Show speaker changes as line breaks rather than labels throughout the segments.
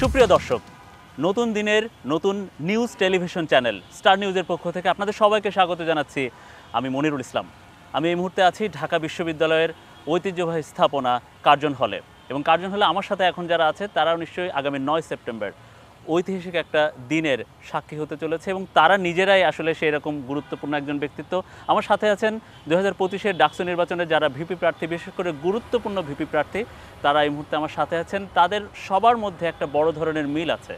সুপ্রিয় দর্শক, নতুন দিনের নতুন নিউজ টেলিভিশন চ্যানেল স্টার নিউজের পক্ষ থেকে আপনাদের সবাইকে স্বাগত জানাচ্ছি। আমি মনিরুল ইসলাম। আমি এই মুহূর্তে আছি ঢাকা বিশ্ববিদ্যালয়ের ঐতিহ্যবাহী স্থাপনা কার্জন হলে, এবং কার্জন হলে আমার সাথে এখন যারা আছে তারাও নিশ্চয়ই আগামী 9 সেপ্টেম্বর ঐতিহাসিক একটা দিনের সাক্ষী হতে চলেছে, এবং তারা নিজেরাই আসলে সেই রকম গুরুত্বপূর্ণ একজন ব্যক্তিত্ব। আমার সাথে আছেন 2025-এর ডাকসু নির্বাচনে যারা ভিপি প্রার্থী, বিশেষ করে গুরুত্বপূর্ণ ভিপি প্রার্থী, তারা এই মুহূর্তে আমার সাথে আছেন। তাদের সবার মধ্যে একটা বড় ধরনের মিল আছে।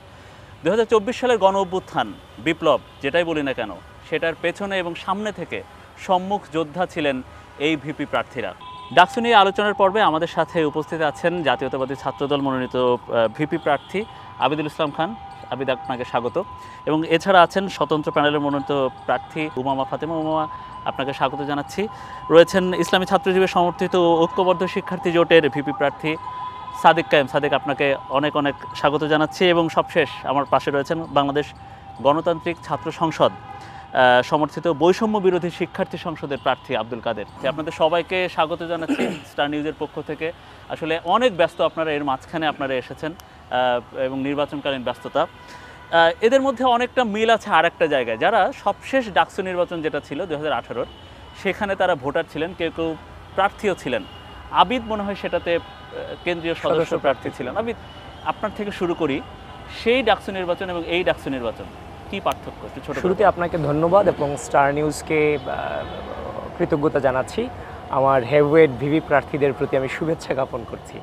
2024 সালের গণ অভ্যুত্থান, বিপ্লব যেটাই বলি না কেন, সেটার পেছনে এবং সামনে থেকে সম্মুখ যোদ্ধা ছিলেন এই ভিপি প্রার্থীরা। ডাকসু নিয়ে আলোচনার পর্বে আমাদের সাথে উপস্থিত আছেন জাতীয়তাবাদী ছাত্রদল মনোনীত ভিপি প্রার্থী আবিদুল ইসলাম খান। আবিদ, আপনাকে স্বাগত। এবং এছাড়া আছেন স্বতন্ত্র প্যানেলের মনোনীত প্রার্থী উমামা ফাতেমা। উমামা, আপনাকে স্বাগত জানাচ্ছি। রয়েছেন ইসলামী ছাত্রজীবী সমর্থিত ঐক্যবদ্ধ শিক্ষার্থী জোটের ভিপি প্রার্থী সাদিক কায়েম। সাদিক, আপনাকে অনেক অনেক স্বাগত জানাচ্ছি। এবং সবশেষ আমার পাশে রয়েছেন বাংলাদেশ গণতান্ত্রিক ছাত্র সংসদ সমর্থিত বৈষম্য বিরোধী শিক্ষার্থী সংসদের প্রার্থী আব্দুল কাদের। আপনাদের সবাইকে স্বাগত জানাচ্ছি স্টার নিউজের পক্ষ থেকে। আসলে অনেক ব্যস্ত আপনারা, এর মাঝখানে আপনারা এসেছেন এবং নির্বাচনকালীন ব্যস্ততা। এদের মধ্যে অনেকটা মিল আছে আর একটা জায়গায়। যারা সবশেষ ডাকসু নির্বাচন যেটা ছিল 2018-র, সেখানে তারা ভোটার ছিলেন, কেউ কেউ প্রার্থীও ছিলেন। আবিদ মনে হয় সেটাতে কেন্দ্রীয় সদস্য প্রার্থী ছিলেন। আবিদ, আপনার থেকে শুরু করি। সেই ডাকসু নির্বাচন এবং এই ডাকসু নির্বাচন কি পার্থক্য?
শুরুতে আপনাকে ধন্যবাদ এবং স্টার নিউজকে কৃতজ্ঞতা জানাচ্ছি। আমার হেভিওয়েট ভিভি প্রার্থীদের প্রতি আমি শুভেচ্ছা জ্ঞাপন করছি।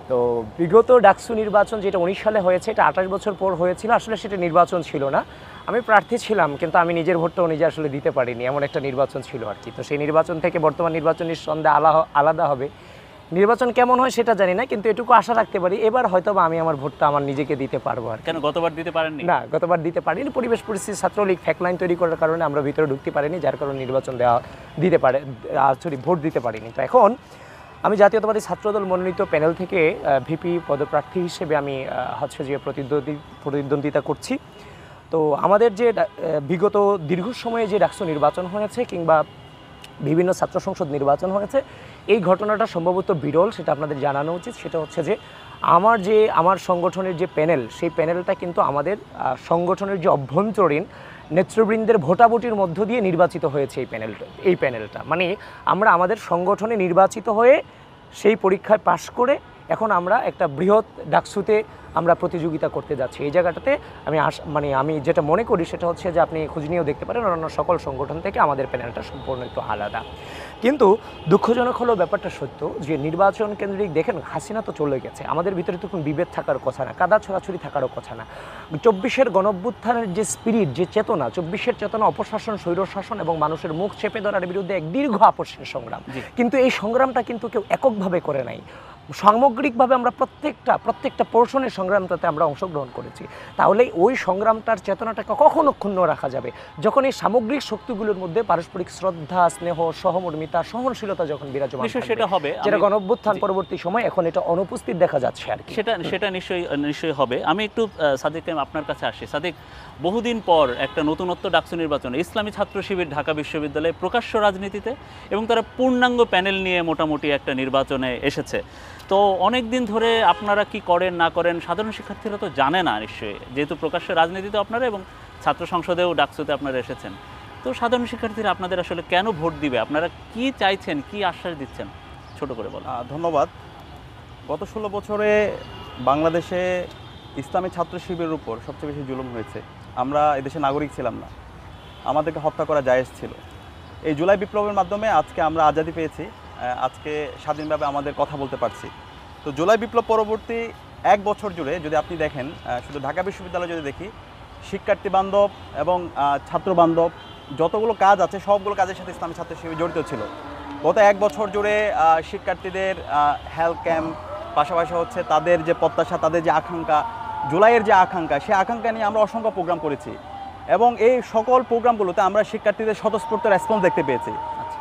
তো বিগত ডাকসু নির্বাচন যেটা 19 সালে হয়েছে, এটা 28 বছর পর হয়েছিল। আসলে সেটা নির্বাচন ছিল না, আমি প্রার্থী ছিলাম, কিন্তু আমি নিজের ভোটটাও নিজে আসলে দিতে পারিনি, এমন একটা নির্বাচন ছিল আর কি। তো সেই নির্বাচন থেকে বর্তমান নির্বাচন নিঃসন্দেহে আলাদা হবে। নির্বাচন কেমন হয় সেটা জানি না, কিন্তু এটুকু আশা রাখতে পারি এবার হয়তো বা আমি আমার ভোটটা আমার নিজেকে দিতে পারবো। আর
কেন গতবার দিতে পারেননি?
না, গতবার দিতে পারিনি। পরিবেশ পরিস্থিতি, ছাত্রলীগ ফ্যাক্টলাইন তৈরি করার কারণে আমরা ভিতরে ঢুকতে পারিনি, যার কারণে নির্বাচন ভোট দিতে পারিনি। তো এখন আমি জাতীয়তাবাদী ছাত্রদল মনোনীত প্যানেল থেকে ভিপি পদপ্রার্থী হিসেবে আমি যে প্রতিদ্বন্দ্বিতা করছি। তো আমাদের যে বিগত দীর্ঘ সময়ে যে ডাকসু নির্বাচন হয়েছে কিংবা বিভিন্ন ছাত্র সংসদ নির্বাচন হয়েছে, এই ঘটনাটা সম্ভবত বিরল, সেটা আপনাদের জানানো উচিত। সেটা হচ্ছে যে আমার সংগঠনের যে প্যানেল, সেই প্যানেলটা কিন্তু আমাদের সংগঠনের যে অভ্যন্তরীণ নেতৃবৃন্দের ভোটাভুটির মধ্য দিয়ে নির্বাচিত হয়েছে এই প্যানেলটা। মানে আমরা আমাদের সংগঠনে নির্বাচিত হয়ে সেই পরীক্ষায় পাশ করে এখন আমরা একটা বৃহৎ ডাকসুতে আমরা প্রতিযোগিতা করতে যাচ্ছি। এই জায়গাটাতে আমি যেটা মনে করি সেটা হচ্ছে যে আপনি খোঁজ নিয়েও দেখতে পারেন, অন্যান্য সকল সংগঠন থেকে আমাদের প্যানেলটা সম্পূর্ণ একটু আলাদা। কিন্তু দুঃখজনক হলো ব্যাপারটা সত্য যে নির্বাচন কেন্দ্রিক দেখেন, হাসিনা তো চলে গেছে, আমাদের ভিতরে তো কোনো বিভেদ থাকার কথা না, কাদা ছোড়াছুরি থাকারও কথা না। 24-এর গণঅভ্যুত্থানের যে স্পিরিট, যে চেতনা, 24-এর চেতনা অপশাসন, স্বৈরশাসন এবং মানুষের মুখ চেপে ধরার বিরুদ্ধে এক দীর্ঘ আপসের সংগ্রাম। কিন্তু এই সংগ্রামটা কিন্তু কেউ এককভাবে করে নাই, সামগ্রিকভাবে আমরা প্রত্যেকটা পোর্শনের সংগ্রামটাতে আমরা অংশগ্রহণ করেছি। তাহলে ওই সংগ্রামটার চেতনাটাকে কখনো ক্ষুণ্ণ রাখা যাবে যখন এই সামগ্রিক শক্তিগুলোর মধ্যে পারস্পরিক শ্রদ্ধা, স্নেহ, সহমর্মিতা, সহনশীলতা যখন বিরাজমান থাকবে, সেটা হবে। যেটা গণঅভ্যুত্থান পরবর্তী সময় এখন এটা অনুপস্থিত দেখা যাচ্ছে আর কি।
সেটা নিশ্চয়ই হবে। আমি একটু সাদিক আপনার কাছে আসি। সাদিক, বহুদিন পর একটা নতুনত্ব ডাকসু নির্বাচনে ইসলামী ছাত্র শিবির ঢাকা বিশ্ববিদ্যালয়ে প্রকাশ্য রাজনীতিতে, এবং তারা পূর্ণাঙ্গ প্যানেল নিয়ে মোটামুটি একটা নির্বাচনে এসেছে। তো অনেক দিন ধরে আপনারা কি করেন না করেন সাধারণ শিক্ষার্থীরা তো জানে না নিশ্চয়ই, যেহেতু প্রকাশ্য রাজনীতিতে আপনারা এবং ছাত্র সংসদেও ডাকসুতে আপনারা এসেছেন। তো সাধারণ শিক্ষার্থীরা আপনাদের আসলে কেন ভোট দিবে? আপনারা কি চাইছেন, কি আশ্বাস দিচ্ছেন, ছোট করে বলুন।
ধন্যবাদ। গত 16 বছরে বাংলাদেশে ইসলামী ছাত্র শিবিরের উপর সবচেয়ে বেশি জুলুম হয়েছে। আমরা এদেশের নাগরিক ছিলাম না, আমাদেরকে হত্যা করা জায়েজ ছিল। এই জুলাই বিপ্লবের মাধ্যমে আজকে আমরা আজাদি পেয়েছি, আজকে স্বাধীনভাবে আমাদের কথা বলতে পারছি। তো জুলাই বিপ্লব পরবর্তী 1 বছর জুড়ে যদি আপনি দেখেন, শুধু ঢাকা বিশ্ববিদ্যালয়ে যদি দেখি, শিক্ষার্থী বান্ধব এবং ছাত্র বান্ধব যতগুলো কাজ আছে সবগুলো কাজের সাথে ইসলামী ছাত্র শিবির জড়িত ছিল। গত 1 বছর জুড়ে শিক্ষার্থীদের হেলথ ক্যাম্প, পাশাপাশি হচ্ছে তাদের যে প্রত্যাশা, তাদের যে আকাঙ্ক্ষা, জুলাইয়ের যে আকাঙ্ক্ষা, সেই আকাঙ্ক্ষা নিয়ে আমরা অসংখ্য প্রোগ্রাম করেছি, এবং এই সকল প্রোগ্রামগুলোতে আমরা শিক্ষার্থীদের স্বতঃস্ফূর্ত রেসপন্স দেখতে পেয়েছি।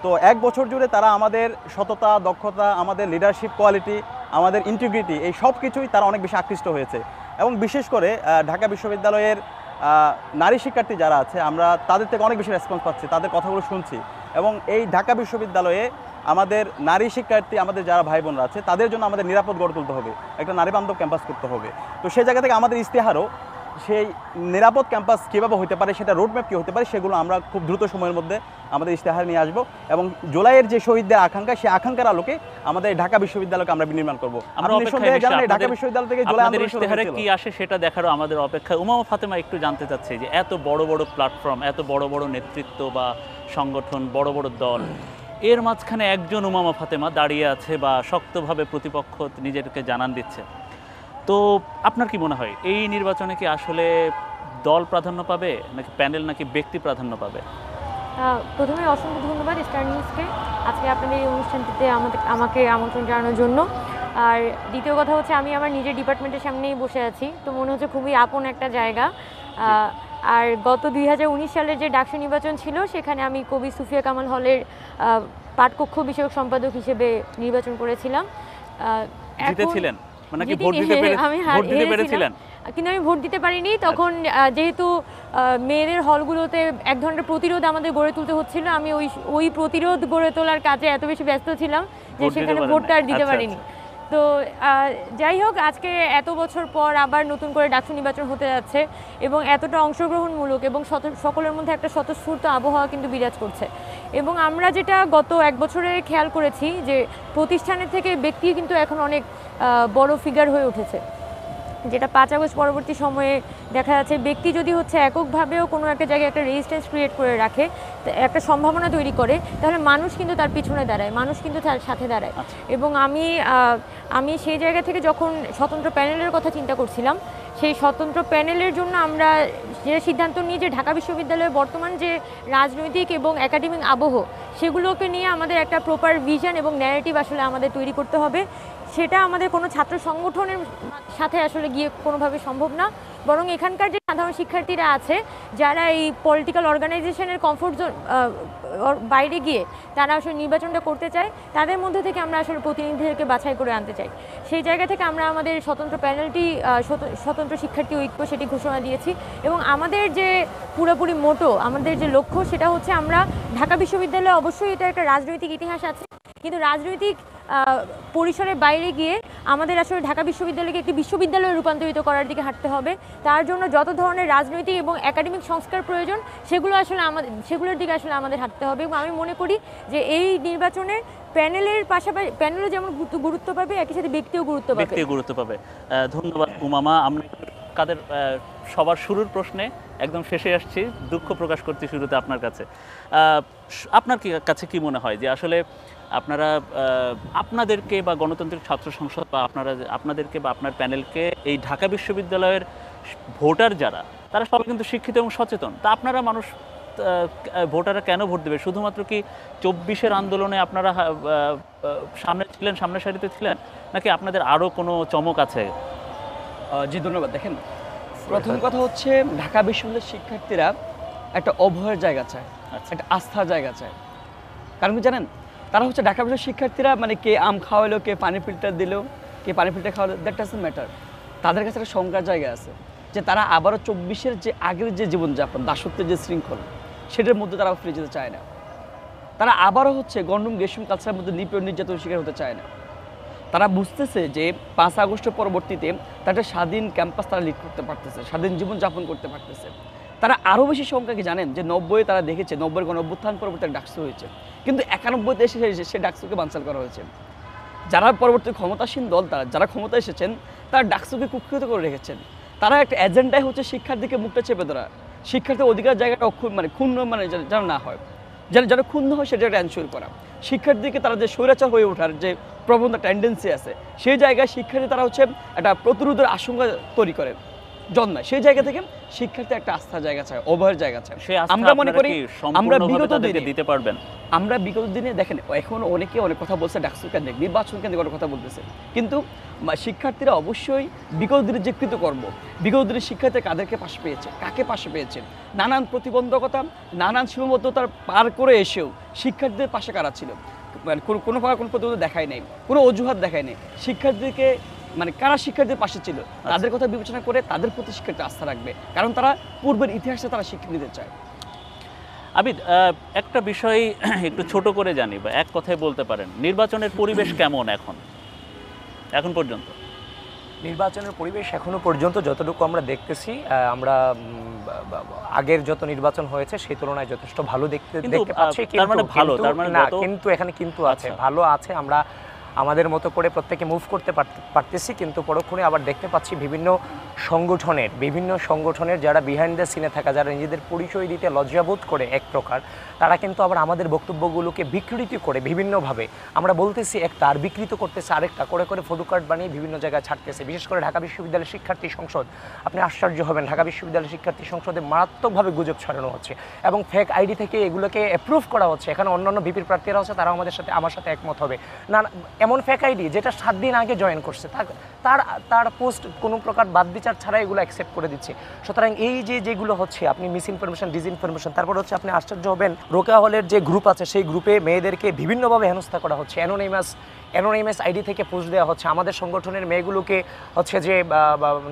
তো 1 বছর জুড়ে তারা আমাদের সততা, দক্ষতা, আমাদের লিডারশিপ কোয়ালিটি, আমাদের ইন্টিগ্রিটি, এই সব কিছুই তারা অনেক বেশি আকৃষ্ট হয়েছে। এবং বিশেষ করে ঢাকা বিশ্ববিদ্যালয়ের নারী শিক্ষার্থী যারা আছে, আমরা তাদের থেকে অনেক বেশি রেসপন্স পাচ্ছি, তাদের কথাগুলো শুনছি। এবং এই ঢাকা বিশ্ববিদ্যালয়ে আমাদের নারী শিক্ষার্থী, আমাদের যারা ভাই বোনরা আছে, তাদের জন্য আমাদের নিরাপদ গড়ে তুলতে হবে, একটা নারী বান্ধব ক্যাম্পাস করতে হবে। তো সেই জায়গা থেকে আমাদের ইশতেহারও সেই নিরাপদ ক্যাম্পাস কীভাবে হতে পারে, সেটা রোডম্যাপ কী হতে পারে, সেগুলো আমরা খুব দ্রুত সময়ের মধ্যে আমাদের ইশতেহার নিয়ে আসবো। এবং জুলাইয়ের যে শহীদদের আকাঙ্ক্ষা, সেই আকাঙ্ক্ষার আলোকে আমাদের ঢাকা বিশ্ববিদ্যালয়কে আমরা বিনির্মাণ করবো।
আমরা
নিঃসন্দেহে জানেন ঢাকা বিশ্ববিদ্যালয় থেকে জুলাই
আপনাদের ইশতেহারে কি আসে সেটা দেখারও আমাদের অপেক্ষা। উমামা ফাতেমা, একটু জানতে চাচ্ছি যে এত বড় বড় প্ল্যাটফর্ম, এত বড় বড় নেতৃত্ব বা সংগঠন, বড় বড় দল, এর মাঝখানে একজন উমামা ফাতেমা দাঁড়িয়ে আছে বা শক্তভাবে প্রতিপক্ষ নিজেকে জানান দিচ্ছে। তো আপনার কি মনে হয় এই নির্বাচনে কি আসলে দল প্রাধান্য পাবে নাকি প্যানেল নাকি ব্যক্তি প্রাধান্য পাবে?
প্রথমে অসংখ্য ধন্যবাদ স্টার নিউজকে আজকে আপনাদের এই অনুষ্ঠানটিতে আমাকে আমন্ত্রণ জানানোর জন্য। আর দ্বিতীয় কথা হচ্ছে, আমি আমার নিজের ডিপার্টমেন্টের সামনেই বসে আছি, তো মনে হচ্ছে খুবই আপন একটা জায়গা। আর গত 2019 সালের যে ডাকসু নির্বাচন ছিল, সেখানে আমি কবি সুফিয়া কামাল হলের পাঠকক্ষ বিষয়ক সম্পাদক হিসেবে নির্বাচন করেছিলাম।
জিতেছিলেন মানে কি ভোট দিতে পেরেছিলেন?
কিন্তু আমি ভোট দিতে পারিনি তখন। যেহেতু মেয়েদের হলগুলোতে এক ধরনের প্রতিরোধ আমাদের গড়ে তুলতে হচ্ছিল, আমি ওই প্রতিরোধ গড়ে তোলার কাজে এত বেশি ব্যস্ত ছিলাম যে সেখানে ভোটটা আর দিতে পারিনি। তো যাই হোক, আজকে এত বছর পর আবার নতুন করে ডাকসু নির্বাচন হতে যাচ্ছে এবং এতটা অংশগ্রহণমূলক এবং সকলের মধ্যে একটা স্বতঃস্ফূর্ত আবহাওয়া কিন্তু বিরাজ করছে। এবং আমরা যেটা গত এক বছরে খেয়াল করেছি যে প্রতিষ্ঠানের থেকে ব্যক্তি কিন্তু এখন অনেক বড় ফিগার হয়ে উঠেছে, যেটা 5 আগস্ট পরবর্তী সময়ে দেখা যাচ্ছে। ব্যক্তি যদি হচ্ছে এককভাবেও কোনো একটা জায়গায় একটা রেজিস্ট্যান্স ক্রিয়েট করে রাখে, একটা সম্ভাবনা তৈরি করে, তাহলে মানুষ কিন্তু তার পিছনে দাঁড়ায়, মানুষ কিন্তু তার সাথে দাঁড়ায়। এবং আমি সেই জায়গা থেকে যখন স্বতন্ত্র প্যানেলের কথা চিন্তা করছিলাম, সেই স্বতন্ত্র প্যানেলের জন্য আমরা যে সিদ্ধান্ত নিই যে ঢাকা বিশ্ববিদ্যালয়ের বর্তমান যে রাজনৈতিক এবং একাডেমিক আবহ, সেগুলোকে নিয়ে আমাদের একটা প্রপার ভিশন এবং ন্যারেটিভ আসলে আমাদের তৈরি করতে হবে। সেটা আমাদের কোনো ছাত্র সংগঠনের সাথে আসলে গিয়ে কোনোভাবে সম্ভব না, বরং এখানকার যে সাধারণ শিক্ষার্থীরা আছে, যারা এই পলিটিক্যাল অর্গানাইজেশনের কমফোর্ট জোন বাইরে গিয়ে তারা আসলে নির্বাচনটা করতে চায়, তাদের মধ্যে থেকে আমরা আসলে প্রতিনিধিদেরকে বাছাই করে আনতে চাই। সেই জায়গা থেকে আমরা আমাদের স্বতন্ত্র প্যানেলটি স্বতন্ত্র শিক্ষার্থী ঐক্য সেটি ঘোষণা দিয়েছি। এবং আমাদের যে পুরোপুরি মোটো, আমাদের যে লক্ষ্য, সেটা হচ্ছে আমরা ঢাকা বিশ্ববিদ্যালয়ে, অবশ্যই এটা একটা রাজনৈতিক ইতিহাস আছে, কিন্তু রাজনৈতিক পরিসরের বাইরে গিয়ে আমাদের আসলে ঢাকা বিশ্ববিদ্যালয়কে একটি বিশ্ববিদ্যালয়ে রূপান্তরিত করার দিকে হাঁটতে হবে। তার জন্য যত ধরনের রাজনৈতিক এবং একাডেমিক সংস্কার প্রয়োজন, সেগুলোর দিকে আসলে আমাদের হাঁটতে হবে। এবং আমি মনে করি যে এই নির্বাচনে প্যানেলের পাশাপাশি প্যানেলও যেমন গুরুত্ব পাবে, একই সাথে ব্যক্তিও গুরুত্ব পাবে।
ধন্যবাদ উমামা। আমরা সবার শুরুর প্রশ্নে একদম শেষে আসছি, দুঃখ প্রকাশ করছি শুরুতে আপনার কাছে। আপনার কাছে কি মনে হয় যে আসলে আপনাদেরকে বা গণতান্ত্রিক ছাত্র সংসদ বা আপনাদেরকে বা আপনার প্যানেলকে এই ঢাকা বিশ্ববিদ্যালয়ের ভোটার যারা, তারা সবাই কিন্তু শিক্ষিত এবং সচেতন, তা আপনারা ভোটাররা কেন ভোট দেবে? শুধুমাত্র কি 24-এর আন্দোলনে আপনারা সামনের সারিতে ছিলেন, নাকি আপনাদের আরও কোনো চমক আছে?
জি ধন্যবাদ। দেখেন, প্রথম কথা হচ্ছে ঢাকা বিশ্ববিদ্যালয়ের শিক্ষার্থীরা একটা অভয়ের জায়গা চায়, একটা আস্থার জায়গা চায়। কারণ কি জানেন, তারা হচ্ছে ঢাকা বিশ্ববিদ্যালয়ের শিক্ষার্থীরা, মানে কে আম খাওয়ালো, কে পানি ফিল্টার দিল, কে পানি ফিল্টার খাওয়ালো, দ্যাট ডাজন্ট ম্যাটার। তাদের কাছে একটা শঙ্কার জায়গা আছে যে তারা আবারও 24-এর যে আগের যে জীবনযাপন, দাসত্বের যে শৃঙ্খল, সেটার মধ্যে তারা ফিরে যেতে চায় না। তারা আবারও হচ্ছে গন্ডুম গেসুম কালচারের মধ্যে নিপীড়ন নির্যাতনের শিকার হতে চায় না। তারা বুঝতেছে যে 5 আগস্টের পরবর্তীতে তারা একটা স্বাধীন ক্যাম্পাস তারা লিড করতে পারতেছে, স্বাধীন জীবনযাপন করতে পারতেছে। তারা আরও বেশি সংখ্যা কি জানেন, যে 90-এ তারা দেখেছে 90-এর গণঅভ্যুত্থান পরবর্তী ডাকসু হয়েছে, কিন্তু 91-তে এসে সে ডাকসুকে বানচাল করা হয়েছে। যারা পরবর্তী ক্ষমতাসীন দল, যারা ক্ষমতা এসেছেন, তারা ডাকসুকে কুক্ষিত করে রেখেছেন। তারা একটা এজেন্ডায় হচ্ছে শিক্ষার্থীকে মুখটা চেপে ধরা, শিক্ষার্থীর অধিকার জায়গাটা ক্ষুণ্ণ যেন না হয়, যেন ক্ষুণ্ণ হয় সেটা একটা এনশিওর করা। শিক্ষার্থীকে তারা যে স্বৈরাচার হয়ে ওঠার যে প্রবণতা, টেন্ডেন্সি আছে, সেই জায়গায় শিক্ষার্থী তারা হচ্ছে একটা প্রতিরোধের আশঙ্কা তৈরি করে জন্মায়। সেই জায়গা থেকে শিক্ষার্থী একটা আস্থার জায়গা চায়, অভয়ের জায়গা চায়। আমরা মনে করি আমরা বিগত দিনে দেখেন, এখন অনেকে অনেক কথা বলছে ডাকসু কেন্দ্রিক, নির্বাচন কেন্দ্রিক অনেক কথা বলতেছে, কিন্তু শিক্ষার্থীরা অবশ্যই বিগত দিনের যে কৃতকর্ম, বিগত দিনের শিক্ষার্থী কাদেরকে পাশে পেয়েছে, কাকে পাশে পেয়েছে, নানান প্রতিবন্ধকতা, নানান সীমাবদ্ধতার পার করে এসেও শিক্ষার্থীদের পাশে কারা ছিল, মানে কোনো প্রতিবন্ধকতা দেখায় নেই, কোনো অজুহাত দেখায় নেই। শিক্ষার্থীদেরকে মানে কারা শিক্ষার্থীদের পাশে ছিল, তাদের কথা বিবেচনা করে তাদের প্রতি শিক্ষার্থী আস্থা রাখবে, কারণ তারা পূর্বের ইতিহাসে তারা শিক্ষা নিতে চায়।
আবিদ, একটা বিষয় একটু ছোট করে জানি বা এক কথায় বলতে পারেন, নির্বাচনের পরিবেশ কেমন এখন পর্যন্ত?
নির্বাচনের পরিবেশ এখনো পর্যন্ত যতটুকু আমরা দেখতেছি, আমরা আগের যত নির্বাচন হয়েছে সেই তুলনায় যথেষ্ট ভালো দেখতে পাচ্ছি। কিন্তু এখানে কিন্তু আছে, ভালো আছে। আমরা আমাদের মতো করে প্রত্যেকে মুভ করতে পারতেছি, কিন্তু পরক্ষণে আবার দেখতে পাচ্ছি বিভিন্ন সংগঠনের যারা বিহাইন্ড দ্য সিনে থাকা, যারা নিজেদের পরিচয় দিতে লজ্জাবোধ করে এক প্রকার, তারা কিন্তু আবার আমাদের বক্তব্যগুলোকে বিকৃতি করে বিভিন্নভাবে, আমরা বলতেছি একটা আর বিকৃত করতেছে আরেকটা, করে করে ফটো কার্ড বানিয়ে বিভিন্ন জায়গায় ছাড়তেছে। বিশেষ করে ঢাকা বিশ্ববিদ্যালয়ের শিক্ষার্থী সংসদ, আপনি আশ্চর্য হবেন, ঢাকা বিশ্ববিদ্যালয়ের শিক্ষার্থী সংসদে মারাত্মকভাবে গুজব ছড়ানো হচ্ছে এবং ফেক আইডি থেকে এগুলোকে অ্যাপ্রুভ করা হচ্ছে। এখানে অন্যান্য ভিপির প্রার্থীরা হচ্ছে, তারাও আমার সাথে একমত হবে না। এমন ফেক আইডি যেটা 7 দিন আগে জয়েন করছে, তার পোস্ট কোনো প্রকার বাদ বিচার ছাড়া এগুলো অ্যাকসেপ্ট করে দিচ্ছে। সুতরাং এই যেগুলো হচ্ছে, আপনি মিস ইনফরমেশন, ডিসইনফরমেশন, তারপর হচ্ছে আপনি আশ্চর্য হবেন, রোকেয়া হলের যে গ্রুপ আছে সেই গ্রুপে মেয়েদেরকে বিভিন্নভাবে হেনস্থা করা হচ্ছে, অ্যানোনিমাস আইডি থেকে পোস্ট দেওয়া হচ্ছে, আমাদের সংগঠনের মেয়েগুলোকে হচ্ছে যে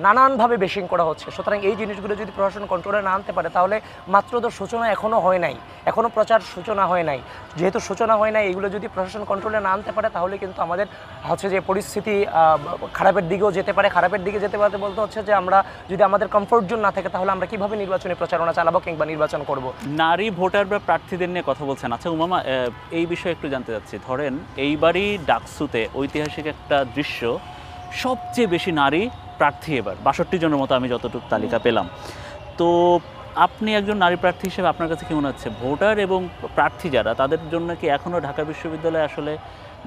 নানানভাবে বেশিং করা হচ্ছে। সুতরাং এই জিনিসগুলো যদি প্রশাসন কন্ট্রোলে না আনতে পারে, তাহলে মাত্র তো সূচনা এখনও হয় নাই, এখনও প্রচার সূচনা হয় নাই। যেহেতু সূচনা হয় নাই, এগুলো যদি প্রশাসন কন্ট্রোলে না আনতে পারে, তাহলে কিন্তু আমাদের হচ্ছে যে পরিস্থিতি খারাপের দিকেও যেতে পারে। খারাপের দিকে যেতে পারে বলতে হচ্ছে যে আমরা যদি আমাদের কমফোর্ট জোন না থাকে, তাহলে আমরা কিভাবে নির্বাচনী প্রচারণা চালাবো কিংবা নির্বাচন করব।
নারী ভোটার বা প্রার্থীদের নিয়ে কথা বলছেন। আচ্ছা উমামা, এই বিষয়ে একটু জানতে চাচ্ছি। ধরেন এইবারই ডাকসুতে ঐতিহাসিক একটা দৃশ্য, সবচেয়ে বেশি নারী প্রার্থী এবার 62 জনের মতো, আমি যতটুকু তালিকা পেলাম। তো আপনি একজন নারী প্রার্থী হিসেবে আপনার কাছে কি মনে হচ্ছে, ভোটার এবং প্রার্থী যারা, তাদের জন্য কি এখনও ঢাকা বিশ্ববিদ্যালয় আসলে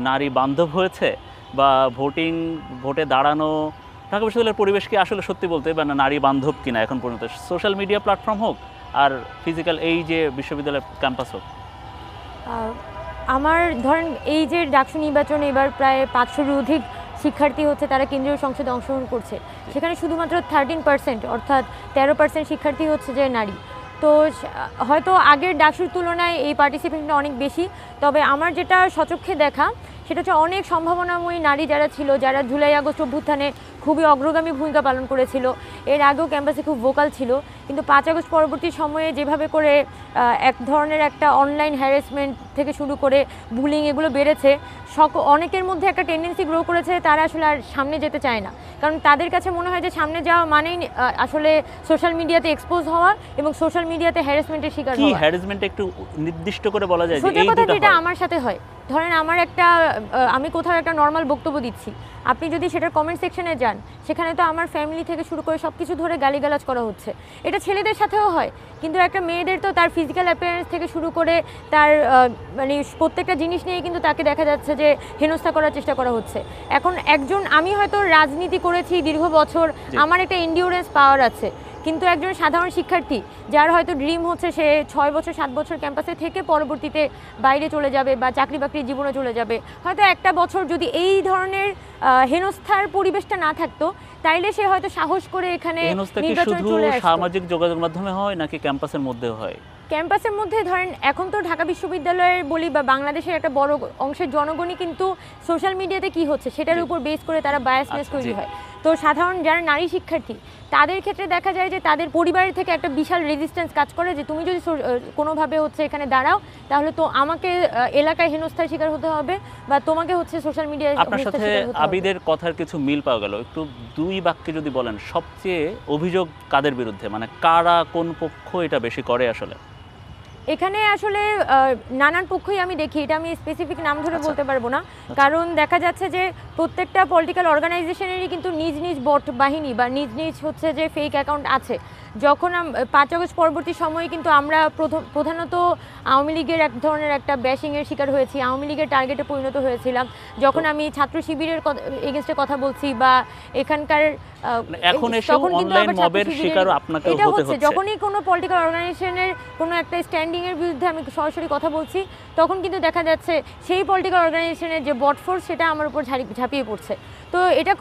নারী বান্ধব হয়েছে, বা ভোটে দাঁড়ানো ঢাকা বিশ্ববিদ্যালয়ের পরিবেশ কি আসলে সত্যি বলতে বা নারী বান্ধব কিনা এখন পর্যন্ত, সোশ্যাল মিডিয়া প্ল্যাটফর্ম হোক আর ফিজিক্যাল এই যে বিশ্ববিদ্যালয়ের ক্যাম্পাস হোক?
আমার ধরেন এই যে ডাকসু নির্বাচন, এবার প্রায় 500-এর অধিক শিক্ষার্থী হচ্ছে, তারা কেন্দ্রীয় সংসদে অংশগ্রহণ করছে। সেখানে শুধুমাত্র 13%, অর্থাৎ 13% শিক্ষার্থী হচ্ছে যে নারী। তো হয়তো আগের ডাকসুর তুলনায় এই পার্টিসিপেশনটা অনেক বেশি। তবে আমার যেটা সচক্ষে দেখা, সেটা হচ্ছে অনেক সম্ভাবনাময়ী নারী যারা ছিল, যারা জুলাই আগস্ট অভ্যুত্থানে খুবই অগ্রগামী ভূমিকা পালন করেছিল, এর আগেও ক্যাম্পাসে খুব ভোকাল ছিল, কিন্তু 5 আগস্ট পরবর্তী সময়ে যেভাবে করে এক ধরনের একটা অনলাইন হ্যারাসমেন্ট থেকে শুরু করে বুলিং এগুলো বেড়েছে, অনেকের মধ্যে একটা টেন্ডেন্সি গ্রো করেছে, তারা আসলে আর সামনে যেতে চায় না। কারণ তাদের কাছে মনে হয় যে সামনে যাওয়া মানেই আসলে সোশ্যাল মিডিয়াতে এক্সপোজ হওয়া এবং সোশ্যাল মিডিয়াতে হ্যারাসমেন্টের শিকার হওয়া।
কি হ্যারাসমেন্ট একটু নির্দিষ্ট করে বলা যায়?
সোজা কথা যেটা আমার সাথে হয়, ধরেন আমি কোথাও একটা নর্মাল বক্তব্য দিচ্ছি, আপনি যদি সেটার কমেন্ট সেকশনে যান, সেখানে তো আমার ফ্যামিলি থেকে শুরু করে সব কিছু ধরে গালিগালাজ করা হচ্ছে। এটা ছেলেদের সাথেও হয়, কিন্তু একটা মেয়েদের তো তার ফিজিক্যাল অ্যাপিয়ারেন্স থেকে শুরু করে তার মানে প্রত্যেকটা জিনিস নিয়ে কিন্তু তাকে দেখা যাচ্ছে যে হেনস্থা করার চেষ্টা করা হচ্ছে। এখন আমি হয়তো রাজনীতি করেছি দীর্ঘ বছর, আমার একটা এন্ডিউরেন্স পাওয়ার আছে, কিন্তু একজন সাধারণ শিক্ষার্থী যার হয়তো ড্রিম হচ্ছে সে 6 বছর 7 বছর ক্যাম্পাসে থেকে পরবর্তীতে বাইরে চলে যাবে বা চাকরি বাকরির জীবনে চলে যাবে, হয়তো একটা বছর যদি এই ধরনের হেনস্থার পরিবেশটা না থাকতো, তাইলে সে হয়তো সাহস করে এখানে নির্বাচনে চলে আসতো।
সামাজিক যোগাযোগ মাধ্যমে হয় নাকি ক্যাম্পাসের মধ্যেও হয়?
ক্যাম্পাসের মধ্যে ধরেন এখন তো ঢাকা বিশ্ববিদ্যালয়ের বলি বা বাংলাদেশের একটা বড় অংশের জনগণই কিন্তু সোশ্যাল মিডিয়াতে কি হচ্ছে সেটার উপর বেস করে তারা বায়াসনেস তৈরি হয়। তো সাধারণ যারা নারী শিক্ষার্থী, তাদের ক্ষেত্রে দেখা যায় যে তাদের পরিবারের থেকে একটা বিশাল রেজিস্ট্যান্স কাজ করে, যে তুমি যদি কোনোভাবে হচ্ছে এখানে দাঁড়াও, তাহলে তো আমাকে এলাকায় হেনস্থার শিকার হতে হবে বা তোমাকে হচ্ছে সোশ্যাল মিডিয়ায়।
আপনার সাথে আবিদের কথার কিছু মিল পাওয়া গেল। একটু 2 বাক্যে যদি বলেন, সবচেয়ে অভিযোগ কাদের বিরুদ্ধে, মানে কারা কোন পক্ষ এটা বেশি করে আসলে?
এখানে আসলে নানান পক্ষই আমি দেখি, এটা আমি স্পেসিফিক নাম ধরে বলতে পারবো না, কারণ দেখা যাচ্ছে যে প্রত্যেকটা পলিটিক্যাল অর্গানাইজেশনেরই কিন্তু নিজ নিজ বট বাহিনী বা নিজ নিজ হচ্ছে যে ফেক অ্যাকাউন্ট আছে। যখন 5 আগস্ট পরবর্তী সময়ে কিন্তু আমরা প্রধানত আওয়ামী লীগের এক ধরনের একটা ব্যাশিংয়ের শিকার হয়েছি, আওয়ামী লীগের টার্গেটে পরিণত হয়েছিলাম। যখন আমি ছাত্র শিবিরের এগেইনস্টে কথা বলছি বা এখানকার,
এখন এসে অনলাইন মবের শিকারও আপনাকে হতে হচ্ছে।
যখনই কোনো পলিটিক্যাল অর্গানাইজেশনের কোনো একটা স্ট্যান্ডিং এর বিরুদ্ধে আমি সরাসরি কথা বলছি, তখন কিন্তু দেখা যাচ্ছে সেই পলিটিক্যাল অর্গানাইজেশনের যে বট ফোর্স সেটা আমার উপর ঝাঁপিয়ে পড়ছে। তো এটা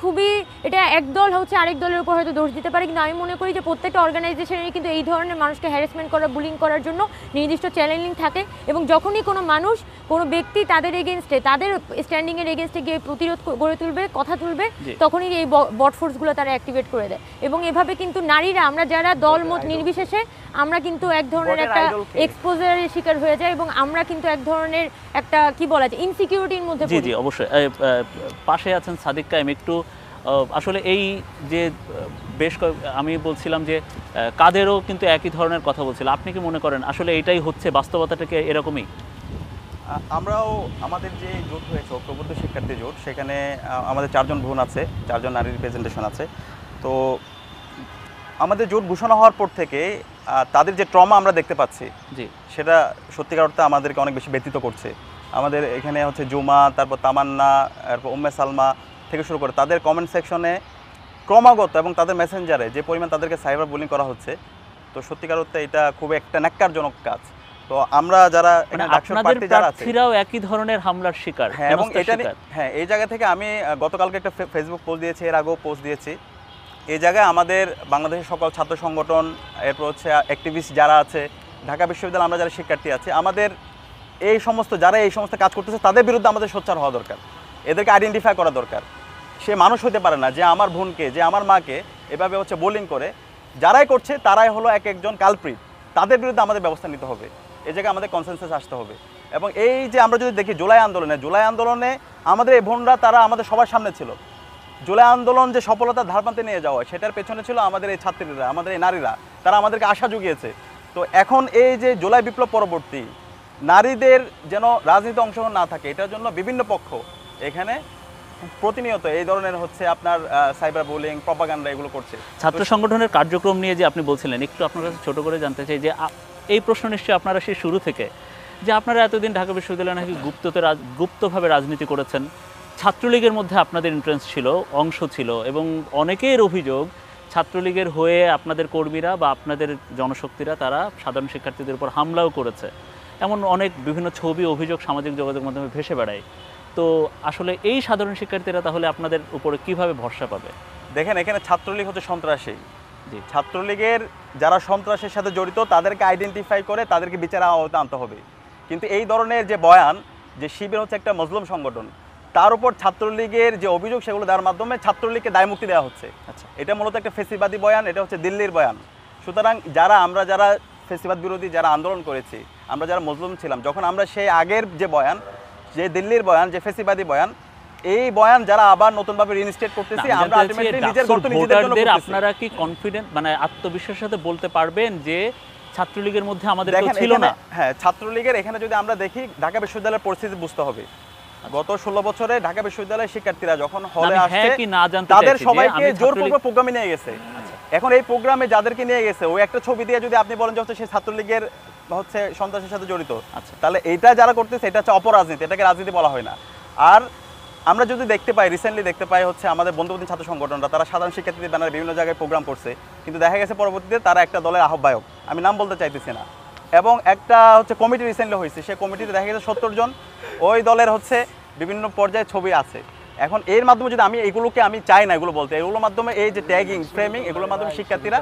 এক দল হচ্ছে আরেক দলের উপর হয়তো দোষ দিতে পারে, কিন্তু আমি মনে করি যে প্রত্যেকটা অর্গানাইজেশনের কিন্তু এই ধরনের মানুষকে হ্যারাসমেন্ট করা, বুলিং করার জন্য নির্দিষ্ট চ্যানেলিং থাকে, এবং যখনই কোনো মানুষ, কোনো ব্যক্তি তাদের এগেনস্টে, তাদের স্ট্যান্ডিংয়ের এগেনস্টে গিয়ে প্রতিরোধ গড়ে তুলবে, কথা তুলবে, তখনই এই বট ফোর্সগুলো তারা অ্যাক্টিভেট করে দেয়। এবং এভাবে কিন্তু নারীরা, আমরা যারা দল মত নির্বিশেষে, আমরা কিন্তু এক ধরনের একটা এক্সপোজারের শিকার হয়ে যায়, এবং আমরা কিন্তু এক ধরনের একটা কি বলা যায় ইনসিকিউরিটির মধ্যে
জি
পড়ি।
জি অবশ্যই। পাশে আছেন সাদিক কায়েম, একটু আসলে এই যে আমি বলছিলাম যে কাদেরও কিন্তু একই ধরনের কথা বলছিল, আপনি কি মনে করেন আসলে এইটাই হচ্ছে বাস্তবতাটাকে এরকমই?
আমরাও আমাদের যে জোট হয়েছে ঐক্যবদ্ধ শিক্ষার্থী জোট, সেখানে আমাদের 4 জন বোন আছে, 4 জন নারী রিপ্রেজেন্টেশন আছে। তো আমাদের জোট ঘোষণা হওয়ার পর থেকে তাদের যে ট্রমা আমরা দেখতে পাচ্ছি,
জি,
সেটা সত্যিকার অর্থে আমাদেরকে অনেক বেশি ব্যথিত করছে। আমাদের এখানে হচ্ছে জুমা, তারপর তামান্না, তারপর উম্মে সালমা থেকে শুরু করে তাদের কমেন্ট সেকশনে ক্রমাগত এবং তাদের মেসেঞ্জারে যে পরিমাণ তাদেরকে সাইবার বুলিং করা হচ্ছে, তো সত্যিকার অর্থে এটা খুব একটা ন্যাক্কারজনক কাজ। তো আমরা যারা
আপনাদের প্রার্থীরাও একই ধরনের হামলার শিকার।
হ্যাঁ, এবং এটা হ্যাঁ, এই জায়গা থেকে আমি গতকালকে একটা ফেসবুক পোস্ট দিয়েছি, এর আগেও পোস্ট দিয়েছি। এই জায়গায় আমাদের বাংলাদেশের সকল ছাত্র সংগঠন, এরপর হচ্ছে অ্যাক্টিভিস্ট যারা আছে, ঢাকা বিশ্ববিদ্যালয়ে আমরা যারা শিক্ষার্থী আছে, আমাদের এই সমস্ত যারা এই সমস্ত কাজ করতেছে তাদের বিরুদ্ধে আমাদের সোচ্চার হওয়া দরকার, এদেরকে আইডেন্টিফাই করা দরকার। সে মানুষ হতে পারে না যে আমার বোনকে, যে আমার মাকে এভাবে হচ্ছে বোলিং করে, যারাই করছে তারাই হলো এক একজন কালপ্রিট, তাদের বিরুদ্ধে আমাদের ব্যবস্থা নিতে হবে। এই জায়গায় আমাদের কনসেনসাস আসতে হবে। এবং এই যে আমরা যদি দেখি জুলাই আন্দোলনে আমাদের এই বোনরা তারা আমাদের সবার সামনে ছিল। জুলাই আন্দোলন যে সফলতার ধারপ্রান্তে নিয়ে যাওয়া, সেটার পেছনে ছিল আমাদের এই ছাত্রীরা, আমাদের এই নারীরা, তারা আমাদেরকে আশা জুগিয়েছে। তো এখন এই যে জুলাই বিপ্লব পরবর্তী নারীদের যেন রাজনীতিতে অংশগ্রহণ না থাকে, এটার জন্য বিভিন্ন পক্ষ এখানে প্রতিনিয়ত এই ধরনের হচ্ছে আপনার সাইবার বুলিং, প্রপাগান্ডা এগুলো করছে।
ছাত্র সংগঠনের কার্যক্রম নিয়ে যে আপনি বলছিলেন, একটু আপনার কাছে ছোট করে জানতে চাই যে এই প্রশ্ন নিশ্চয়ই আপনারা সেই শুরু থেকে, যে আপনারা এতদিন ঢাকা বিশ্ববিদ্যালয়ে নাকি গুপ্তভাবে রাজনীতি করেছেন, ছাত্রলীগের মধ্যে আপনাদের ইন্টারেস্ট ছিল, অংশ ছিল, এবং অনেকের অভিযোগ ছাত্রলীগের হয়ে আপনাদের কর্মীরা বা আপনাদের জনশক্তিরা তারা সাধারণ শিক্ষার্থীদের উপর হামলাও করেছে, এমন অনেক বিভিন্ন ছবি, অভিযোগ সামাজিক যোগাযোগের মাধ্যমে ভেসে বেড়ায়। তো আসলে এই সাধারণ শিক্ষার্থীরা তাহলে আপনাদের উপরে কিভাবে ভরসা পাবে?
দেখেন, এখানে ছাত্রলীগ হচ্ছে সন্ত্রাসী। ছাত্রলীগের যারা সন্ত্রাসের সাথে জড়িত তাদেরকে আইডেন্টিফাই করে তাদেরকে বিচারের আওতায় আনতে হবে। কিন্তু এই ধরনের যে বয়ান, যে শিবির হচ্ছে একটা মজলুম সংগঠন, তার উপর ছাত্রলীগের যে অভিযোগ সেগুলো দেওয়ার মাধ্যমে ছাত্রলীগকে দায়মুক্তি দেওয়া হচ্ছে। আচ্ছা, এটা মূলত একটা ফেসিবাদী বয়ান, এটা হচ্ছে দিল্লির বয়ান। সুতরাং আমরা যারা ফেসিবাদ বিরোধী যারা আন্দোলন করেছি, আমরা যারা মজলুম ছিলাম, যখন আমরা সেই আগের যে বয়ান, যে দিল্লির বয়ান, যে ফেসিবাদী বয়ান, এই বয়ান যারা আবার নতুনভাবে রিইনস্টেট করতেছি, আমরা আলটিমেটলি নিজের গর্ত নিজেদের জন্য করতেছি।
আপনারা কি কনফিডেন্ট, মানে আত্মবিশ্বাসের সাথে বলতে পারবেন যে ছাত্রলীগের মধ্যে আমাদের কেউ ছিল না?
হ্যাঁ, ছাত্রলীগের এখানে যদি আমরা দেখি, ঢাকা বিশ্ববিদ্যালয়ের পরিস্থিতি বুঝতে হবে। গত 16 বছরে ঢাকা বিশ্ববিদ্যালয়ের শিক্ষার্থীরা যখন হলে আসছে, তাদের সবাইকে জোরপূর্বক প্রোগ্রামে নিয়ে গেছে। এখন এই প্রোগ্রামে যাদেরকে নিয়ে গেছে, ওই একটা ছবি দিয়ে যদি আপনি বলেন যে হচ্ছে সে ছাত্রলীগের হচ্ছে সন্ত্রাসের সাথে জড়িত, তাহলে এইটা যারা করতেছে এটা হচ্ছে অপরাজনীতি, এটাকে রাজনীতি বলা হয় না। আর আমরা যদি রিসেন্টলি দেখতে পাই হচ্ছে আমাদের বন্ধুবান্ধব ছাত্র সংগঠনরা তারা সাধারণ শিক্ষার্থীদের ব্যানারে বিভিন্ন জায়গায় প্রোগ্রাম করছে, কিন্তু দেখা গেছে পরবর্তীতে তারা একটা দলের আহ্বায়ক, আমি নাম বলতে চাইতেছি না, এবং একটা হচ্ছে কমিটি রিসেন্টলি হয়েছে, সেই কমিটিতে দেখা গেছে 70 জন ওই দলের হচ্ছে বিভিন্ন পর্যায়ে ছবি আছে। এখন এর মাধ্যমে যদি আমি চাই না এগুলো বলতে, এগুলোর মাধ্যমে এই যে ট্যাগিং, ফ্রেমিং, এগুলোর মাধ্যমে শিক্ষার্থীরা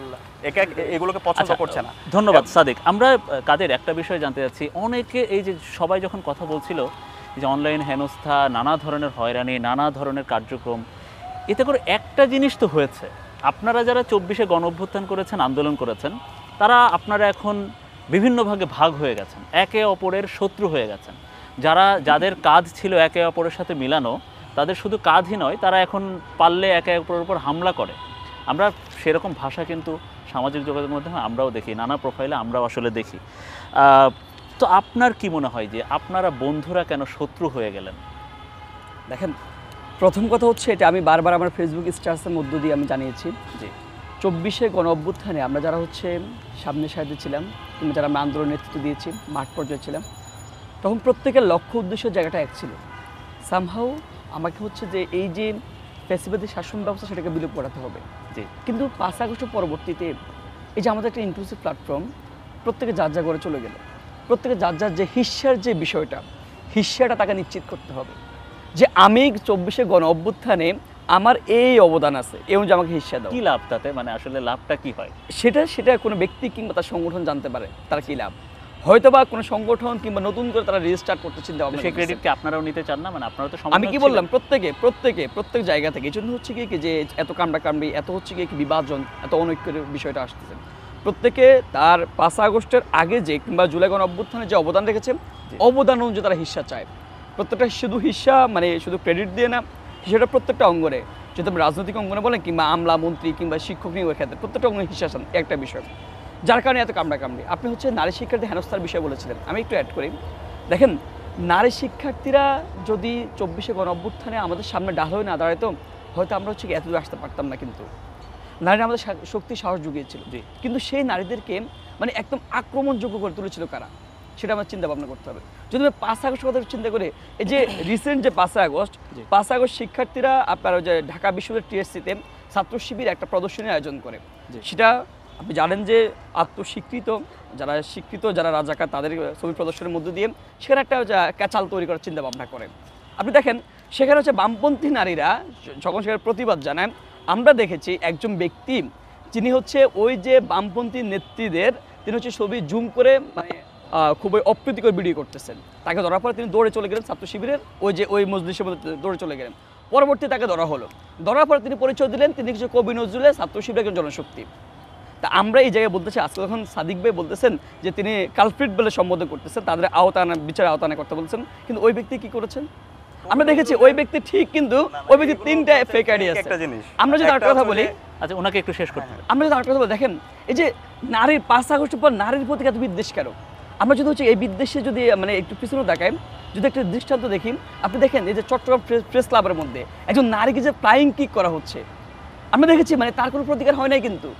এগুলোকে পছন্দ করছে না।
ধন্যবাদ সাদিক। আমরা কাদের একটা বিষয় জানতে চাচ্ছি, অনেকে এই যে সবাই যখন কথা বলছিল যে অনলাইন হেনস্থা, নানা ধরনের হয়রানি, নানা ধরনের কার্যক্রম, এতে করে একটা জিনিস তো হয়েছে, আপনারা যারা 24-এ গণ অভ্যুত্থান করেছেন, আন্দোলন করেছেন, আপনারা এখন বিভিন্ন ভাগে ভাগ হয়ে গেছেন, একে অপরের শত্রু হয়ে গেছেন। যাদের কাজ ছিল একে অপরের সাথে মিলানো, তাদের শুধু কাজই নয়, তারা এখন পারলে একে অপরের উপর হামলা করে। আমরা সেরকম ভাষা কিন্তু সামাজিক যোগাযোগের মাধ্যমে আমরাও দেখি, নানা প্রোফাইলে আমরাও আসলে দেখি। তো আপনার কি মনে হয় যে আপনারা বন্ধুরা কেন শত্রু হয়ে গেলেন?
দেখেন, প্রথম কথা হচ্ছে, এটা আমি বারবার আমার ফেসবুক স্ট্যাটাসের মধ্য দিয়ে আমি জানিয়েছি যে 24-এ গণ অভ্যুত্থানে আমরা যারা হচ্ছে সামনের সারিতে ছিলাম, কিংবা যারা আমরা আন্দোলন নেতৃত্ব দিয়েছি, মাঠ পর্যায়ে ছিলাম, তখন প্রত্যেকের লক্ষ্য উদ্দেশ্য জায়গাটা এক ছিল। সামহাও আমাকে হচ্ছে যে এই যে ফ্যাসিবাদী শাসন ব্যবস্থা, সেটাকে বিলোপ করাতে হবে। কিন্তু 5 আগস্ট পরবর্তীতে এই যে আমাদের একটা ইনক্লুসিভ প্ল্যাটফর্ম, প্রত্যেকে যার যা করে চলে গেল, প্রত্যেকে যার যার যে হিস্যার যে বিষয়টা, হিস্যাটা তাকে নিশ্চিত করতে হবে যে আমি 24-এ গণ অভ্যুত্থানে আমার এই অবদান আছে, এই অনুযায়ী আমাকে হিস্সা দাও।
কি লাভ তাতে, মানে আসলে লাভটা কি হয়?
সেটা কোনো ব্যক্তি কিংবা তার সংগঠন জানতে পারে তার কি লাভ। হয়তো বা কোনো সংগঠন কিংবা নতুন করে তারা রেজিস্টার করতে চিন্তা ভাবনা
সেই
করতেছে।
ক্রেডিট কি আপনারাও নিতে চান না? মানে আপনারা তো
আমি কি বললাম, প্রত্যেক জায়গা থেকে। এই জন্য হচ্ছে কি যে এত কামড়ি, এত হচ্ছে কি বিভাজন, এত অনৈক্যের বিষয়টা আসতেছে। প্রত্যেকে তার ৫ আগস্টের আগে যে কিংবা জুলাই গণ অভ্যুত্থানে যে অবদান রেখেছে, অবদান অনুযায়ী তারা হিস্সা চায়। প্রত্যেকটা শুধু হিস্সা মানে শুধু ক্রেডিট দিয়ে না, সেটা প্রত্যেকটা অঙ্গনে, যদি আপনি রাজনৈতিক অঙ্গনে বলেন কিংবা আমলা মন্ত্রী কিংবা শিক্ষক নিয়োগের ক্ষেত্রে প্রত্যেকটা অঙ্গনে হিস্সা চান, একটা বিষয়। যার কারণে এত কামড়ি। আপনি হচ্ছে নারী শিক্ষার্থী হেনস্থার বিষয় বলেছিলেন, আমি একটু অ্যাড করি। দেখেন, নারী শিক্ষার্থীরা যদি ২৪শে গণ অভ্যুত্থানে আমাদের সামনে ডাল হয়ে না দাঁড়াতো, হয়তো আমরা হচ্ছে এত দূর আসতে পারতাম না। কিন্তু নারীরা আমাদের শক্তি সাহস জুগিয়েছিল, কিন্তু সেই নারীদেরকে মানে একদম আক্রমণযোগ্য করে তুলেছিল কারা, সেটা আমার চিন্তা ভাবনা করতে হবে। যদি আমি ৫ আগস্ট কথা চিন্তা করি, এই যে রিসেন্ট যে ৫ আগস্ট শিক্ষার্থীরা আপনার ওই যে ঢাকা বিশ্ববিদ্যালয়ের টিএসসিতে ছাত্র শিবির একটা প্রদর্শনীর আয়োজন করে। সেটা আপনি জানেন যে আত্মস্বীকৃত যারা রাজাকার তাদের ছবি প্রদর্শনের মধ্য দিয়ে সেখানে একটা ক্যাচাল তৈরি করার চিন্তা ভাবনা করে। আপনি দেখেন সেখানে হচ্ছে বামপন্থী নারীরা যখন সেখানে প্রতিবাদ জানায়, আমরা দেখেছি একজন ব্যক্তি যিনি হচ্ছে ওই যে বামপন্থী নেত্রীদের তিনি হচ্ছে ছবি জুম করে মানে খুবই অপ্রীতিকর ভিডিও করতেছেন। তাকে ধরার পরে তিনি দৌড়ে চলে গেলেন ছাত্র শিবিরের ওই মজলিসের মধ্যে দৌড়ে চলে গেলেন। পরবর্তী তাকে ধরার পরে তিনি পরিচয় দিলেন তিনি কিছু কবি নজরুলের ছাত্র শিবিরের একজন জনশক্তি। তা আমরা এই জায়গায় বলতেছি, আজকে যখন সাদিক ভাই বলতেছেন যে তিনি কালপ্রিট বলে সম্বোধন করতেছেন, তাদের বিচারের আওতানা করতে বলছেন, কিন্তু ওই ব্যক্তি কি করেছেন আমরা দেখেছি। ওই ব্যক্তি ঠিক, কিন্তু ওই ব্যক্তি 3টা ফেক আইডি আছে। আমরা যদি আরেকটা কথা বলি,
আচ্ছা ওনাকে একটু শেষ করতে হবে।
আমরা যদি আরেকটা কথা বলি, দেখেন এই যে নারীর ৫ আগস্টের পর নারীর প্রতি এত বিদ্বেষ কেন? আমরা যদি হচ্ছে এই বিদ্বেষে যদি মানে একটু পিছনে দেখাই, যদি একটা দৃষ্টান্ত দেখি, আপনি দেখেন এই যে চট্টগ্রাম প্রেস ক্লাবের মধ্যে একজন নারীকে যে ফ্লাইং কিক করা হচ্ছে, আমরা দেখেছি মানে তার কোনো প্রতিকার হয় নাই, কিন্তু